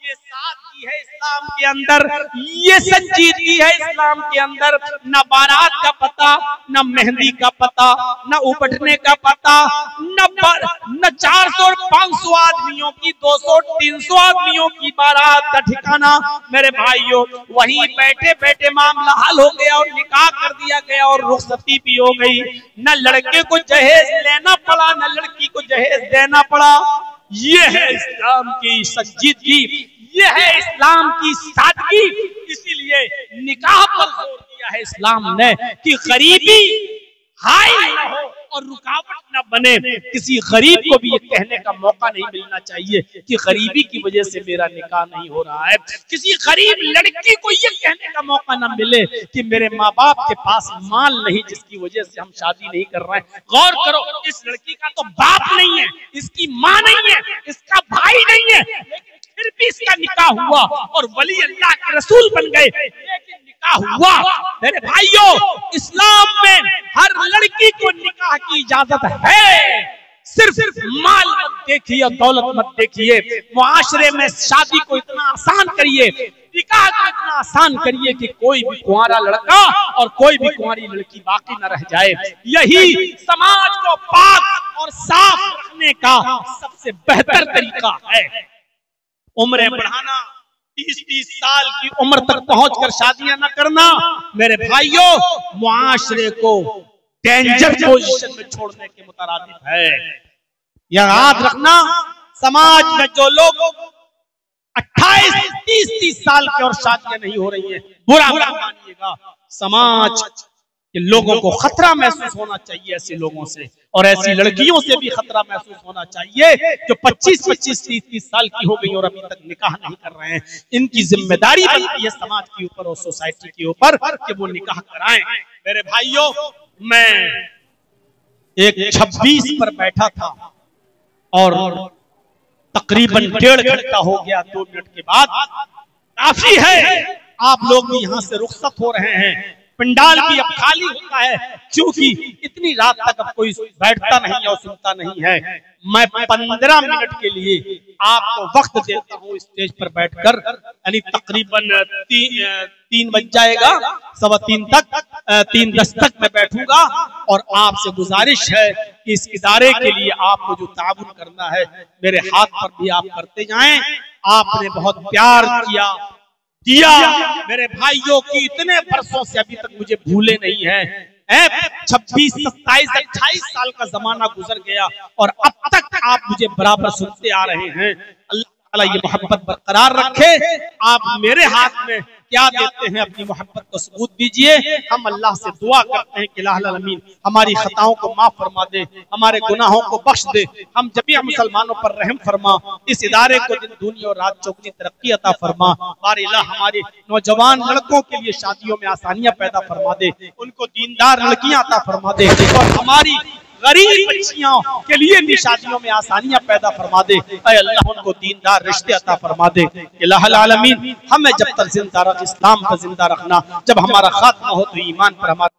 ये सादगी है इस्लाम के अंदर, ये संजीदगी है इस्लाम के अंदर। न बारात का पता, न मेहंदी का पता, न उबटने का पता, न 400 और 500 आदमियों की 200-300 आदमियों की बारात का ठिकाना। मेरे भाइयों वहीं बैठे बैठे मामला हल हो गया और निकाह कर दिया गया और रुखसती भी हो गई। न लड़के को जहेज लेना पड़ा, न लड़की को जहेज देना पड़ा। ये है इस्लाम की संजीदगी, ये है इस्लाम की सादगी। इसीलिए निकाह पर जोर दिया है इस्लाम ने कि गरीबी हाय न हो और रुकावट न बने, किसी गरीब को भी ये कहने का मौका नहीं मिलना चाहिए कि गरीबी की वजह से मेरा निकाह नहीं हो रहा है। किसी गरीब लड़की को ये कहने का मौका ना मिले कि मेरे माँ बाप के पास माल नहीं जिसकी वजह से हम शादी नहीं कर रहे हैं। गौर करो, इस लड़की का तो बाप नहीं है, इसकी माँ नहीं है, इसका भाई नहीं है, लेकिन फिर भी इसका निकाह हुआ और वली अल्लाह के रसूल बन गए, लेकिन निकाह हुआ। मेरे भाइयों, इस्लाम में हर लड़की को निकाह की इजाजत है। सिर्फ माल मत देखिए और दौलत मत देखिए। मुआशरे में शादी को इतना आसान करिए, निकाह को इतना आसान करिए कि कोई भी कुंवारा लड़का और कोई भी कुंवारी लड़की बाकी न रह जाए। यही समाज को पाक और साफ रखने का सबसे बेहतर तरीका है। उम्रें बढ़ाना, 30-30 साल की उम्र तक पहुंचकर शादियां न करना मेरे भाइयों मुआशरे को डेंजर पोजीशन में छोड़ने के मुतरादिफ है। यह याद रखना, समाज में जो लोग 28-30 साल के और शादियां नहीं हो रही हैं, बुरा मानिएगा, समाज के लोगों को खतरा महसूस होना चाहिए ऐसे लोगों से, और ऐसी लड़कियों से भी खतरा महसूस होना चाहिए जो 25-25, 30-30 साल की हो गई और अभी तक निकाह नहीं कर रहे हैं। इनकी जिम्मेदारी बनती है समाज के ऊपर और सोसाइटी के ऊपर कि वो निकाह कराएं। मेरे भाइयों, मैं एक 26 पर बैठा था और तकरीबन 1.5 घंटा हो गया। 2 मिनट के बाद काफी है, आप लोग भी यहाँ से रुखसत हो रहे हैं, पंडाल भी अब खाली होता है, क्योंकि इतनी रात तक अब कोई बैठता नहीं है और सुनता नहीं है। मैं 15 मिनट के लिए आपको वक्त देता हूँ स्टेज पर बैठकर, यानी तकरीबन 3 बज जाएगा, 3:15 तक, 3:10 तक मैं बैठूंगा। और आपसे गुजारिश है कि इस इदारे के लिए आपको जो ताउन करना है मेरे हाथ पर भी आप करते जाएं। आपने बहुत प्यार किया दिया मेरे भाइयों की, इतने वर्षों से अभी तक मुझे भूले नहीं है। 26, 27, 28 साल का जमाना गुजर गया और अब तक आप मुझे बराबर सुनते आ रहे हैं। अल्लाह ताला ये मोहब्बत बरकरार रखे। आप मेरे हाथ में क्या देते हैं, अपनी मोहब्बत को सबूत दीजिए। हम अल्लाह से दुआ करते हैं कि अल्लाह अमीन हमारी खताओं को माफ फरमा दे, हमारे गुनाहों को बख्श दे, हम जमीआ मुसलमानों पर रहम फरमा, इस इदारे को दिन दुनिया और रात चौगनी तरक्की अता फरमा। बार इलाह हमारे नौजवान लड़कों के लिए शादियों में आसानियां पैदा फरमा दे, उनको दीनदार लड़कियां अता फरमा दे, और हमारी गरीब बच्चियों के लिए भी शादियों में आसानियां पैदा फरमा दे। ऐ अल्लाह उनको दीनदार रिश्ते अता फरमा दे। इलाहुल आलमीन हमें जब तक जिंदा रख, इस्लाम पर जिंदा रखना, जब हमारा खात्मा हो तो ईमान पर हमारा